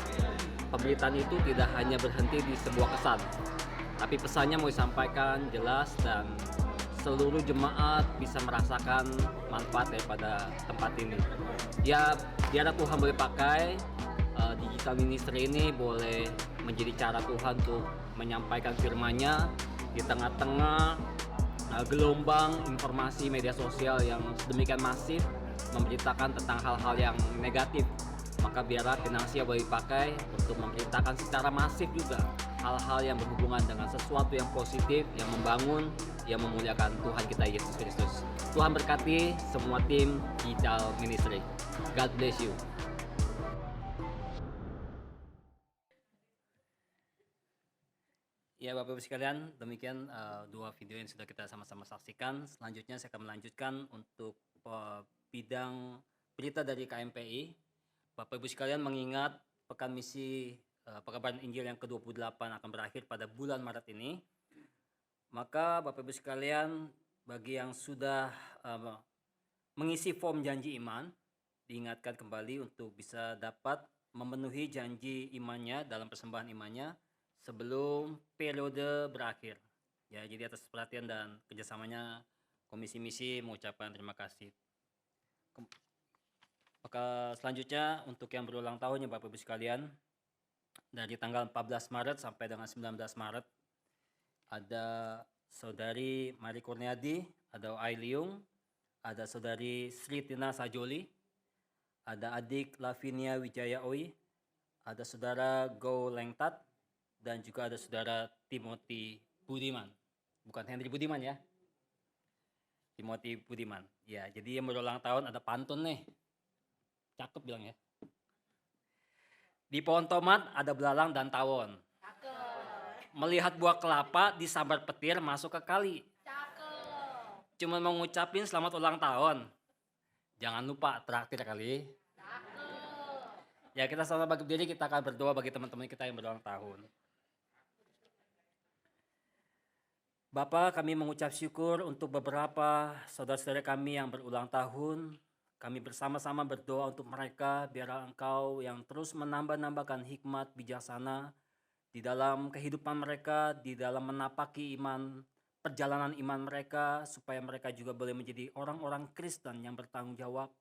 pemberitaan itu tidak hanya berhenti di sebuah kesan, tapi pesannya mau disampaikan jelas dan seluruh jemaat bisa merasakan manfaat daripada tempat ini. Ya, biar Tuhan boleh pakai digital ministry ini, boleh menjadi cara Tuhan untuk menyampaikan firman-Nya di tengah-tengah gelombang informasi media sosial yang sedemikian masif memberitakan tentang hal-hal yang negatif. Maka biarlah Pinang Sia boleh dipakai untuk memberitakan secara masif juga hal-hal yang berhubungan dengan sesuatu yang positif, yang membangun, yang memuliakan Tuhan kita Yesus Kristus. Tuhan berkati semua tim digital ministry. God bless you. Ya Bapak Ibu sekalian, demikian dua video yang sudah kita sama-sama saksikan. Selanjutnya saya akan melanjutkan untuk bidang berita dari KMPI. Bapak Ibu sekalian, mengingat Pekan Misi Pekabaran Injil yang ke-28 akan berakhir pada bulan Maret ini, maka Bapak Ibu sekalian, bagi yang sudah mengisi form janji iman, diingatkan kembali untuk bisa dapat memenuhi janji imannya dalam persembahan imannya sebelum periode berakhir. Ya, jadi atas perhatian dan kerjasamanya Komisi Misi mengucapkan terima kasih. Maka selanjutnya untuk yang berulang tahun ya Bapak Ibu sekalian, dari tanggal 14 Maret sampai dengan 19 Maret ada Saudari Mari Kurniadi, ada Ailiung, ada Saudari Sri Tina Sajoli, ada adik Lavinia Wijaya Oi, ada Saudara Go Lengtat, dan juga ada Saudara Timothy Budiman. Bukan Henry Budiman ya. Timothy Budiman. Ya, jadi yang berulang tahun ada pantun nih. Cakep bilang ya. Di pohon tomat ada belalang dan tawon. Cakep. Melihat buah kelapa disambar petir masuk ke kali. Cakep. Cuma mau ngucapin selamat ulang tahun. Jangan lupa traktir kali. Cakep. Ya, kita sama bagi diri, kita akan berdoa bagi teman-teman kita yang berulang tahun. Bapak, kami mengucap syukur untuk beberapa saudara-saudara kami yang berulang tahun. Kami bersama-sama berdoa untuk mereka, biarlah Engkau yang terus menambah-nambahkan hikmat bijaksana di dalam kehidupan mereka, di dalam menapaki iman perjalanan iman mereka, supaya mereka juga boleh menjadi orang-orang Kristen yang bertanggung jawab,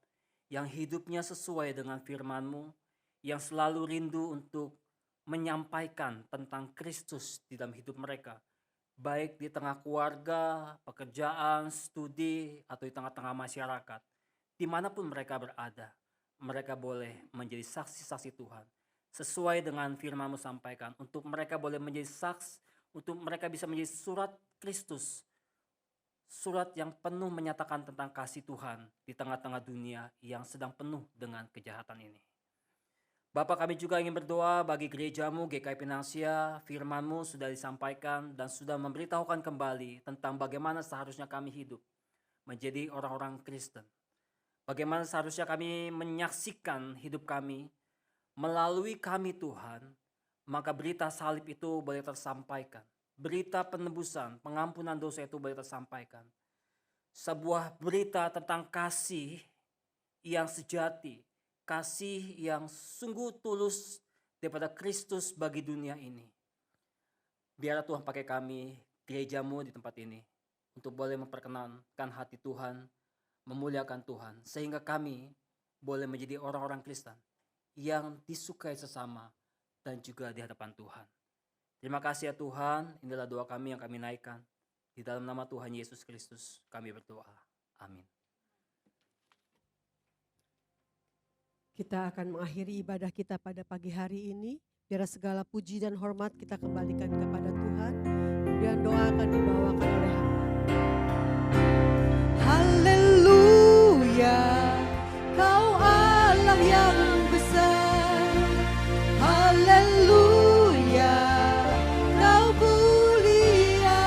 yang hidupnya sesuai dengan firman-Mu, yang selalu rindu untuk menyampaikan tentang Kristus di dalam hidup mereka, baik di tengah keluarga, pekerjaan, studi, atau di tengah-tengah masyarakat. Dimanapun mereka berada, mereka boleh menjadi saksi-saksi Tuhan, sesuai dengan firman-Mu sampaikan, untuk mereka boleh menjadi saksi, untuk mereka bisa menjadi surat Kristus, surat yang penuh menyatakan tentang kasih Tuhan di tengah-tengah dunia yang sedang penuh dengan kejahatan ini. Bapa, kami juga ingin berdoa bagi gereja-Mu GKI Pinangsia. Firman-Mu sudah disampaikan dan sudah memberitahukan kembali tentang bagaimana seharusnya kami hidup menjadi orang-orang Kristen. Bagaimana seharusnya kami menyaksikan hidup kami melalui kami Tuhan, maka berita salib itu boleh tersampaikan. Berita penebusan, pengampunan dosa itu boleh tersampaikan. Sebuah berita tentang kasih yang sejati, kasih yang sungguh tulus daripada Kristus bagi dunia ini. Biarlah Tuhan pakai kami, gereja-Mu di tempat ini, untuk boleh memperkenankan hati Tuhan, memuliakan Tuhan, sehingga kami boleh menjadi orang-orang Kristen yang disukai sesama dan juga di hadapan Tuhan. Terima kasih ya Tuhan, inilah doa kami yang kami naikkan. Di dalam nama Tuhan Yesus Kristus kami berdoa. Amin. Kita akan mengakhiri ibadah kita pada pagi hari ini. Biar segala puji dan hormat kita kembalikan kepada Tuhan. Kemudian doa akan dibawakan oleh hamba. Haleluya, Kau Allah yang besar. Haleluya, Kau mulia.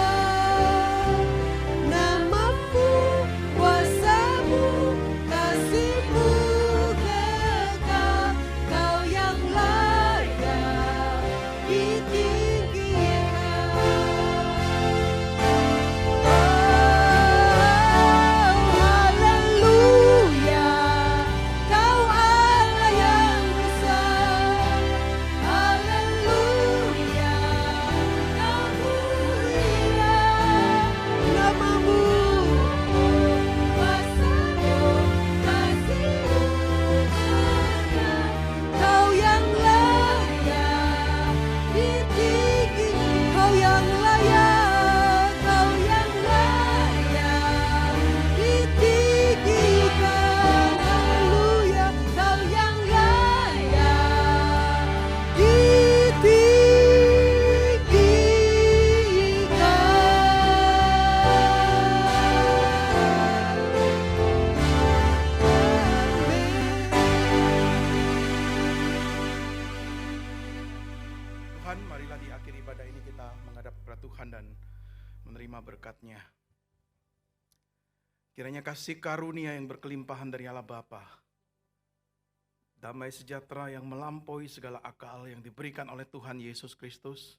Namamu, kuasa-Mu, kasih-Mu kekal. Kau yang layak ditinggikan. Haleluya, Kau Allah yang besar. Haleluya, Kau mulia. Namamu, kuasa-Mu, kasih-Mu kekal. Kau yang layak ditinggikan. Kau yang layak, Kau yang layak ditinggikan. Haleluya, Kau yang layak Tuhan, marilah di akhir ibadah ini kita menghadap kepada Tuhan dan menerima berkat-Nya. Kiranya kasih karunia yang berkelimpahan dari Allah Bapa, damai sejahtera yang melampaui segala akal yang diberikan oleh Tuhan Yesus Kristus,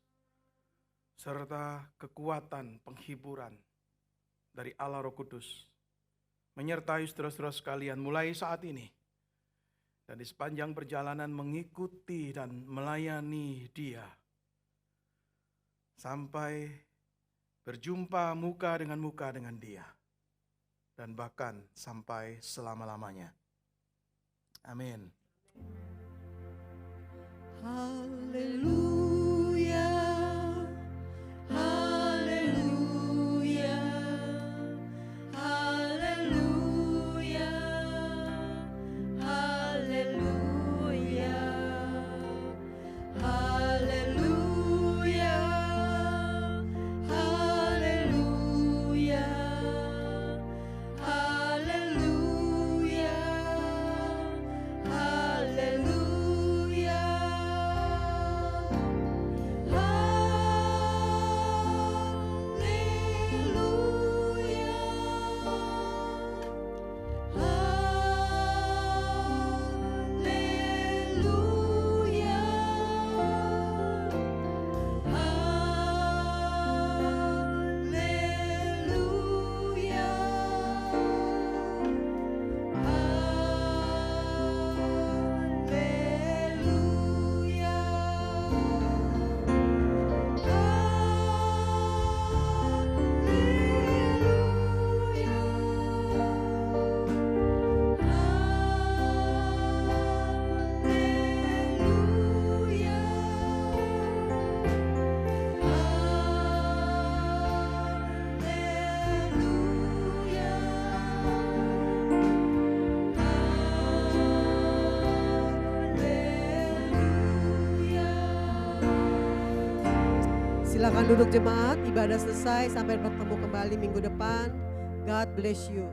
serta kekuatan penghiburan dari Allah Roh Kudus, menyertai saudara-saudara sekalian mulai saat ini, dan di sepanjang perjalanan mengikuti dan melayani Dia, sampai berjumpa muka dengan Dia, dan bahkan sampai selama-lamanya. Amin. Haleluya, haleluya, haleluya, haleluya, haleluya, haleluya, haleluya, haleluya. Silakan duduk jemaat, ibadah selesai, sampai bertemu kembali minggu depan. God bless you.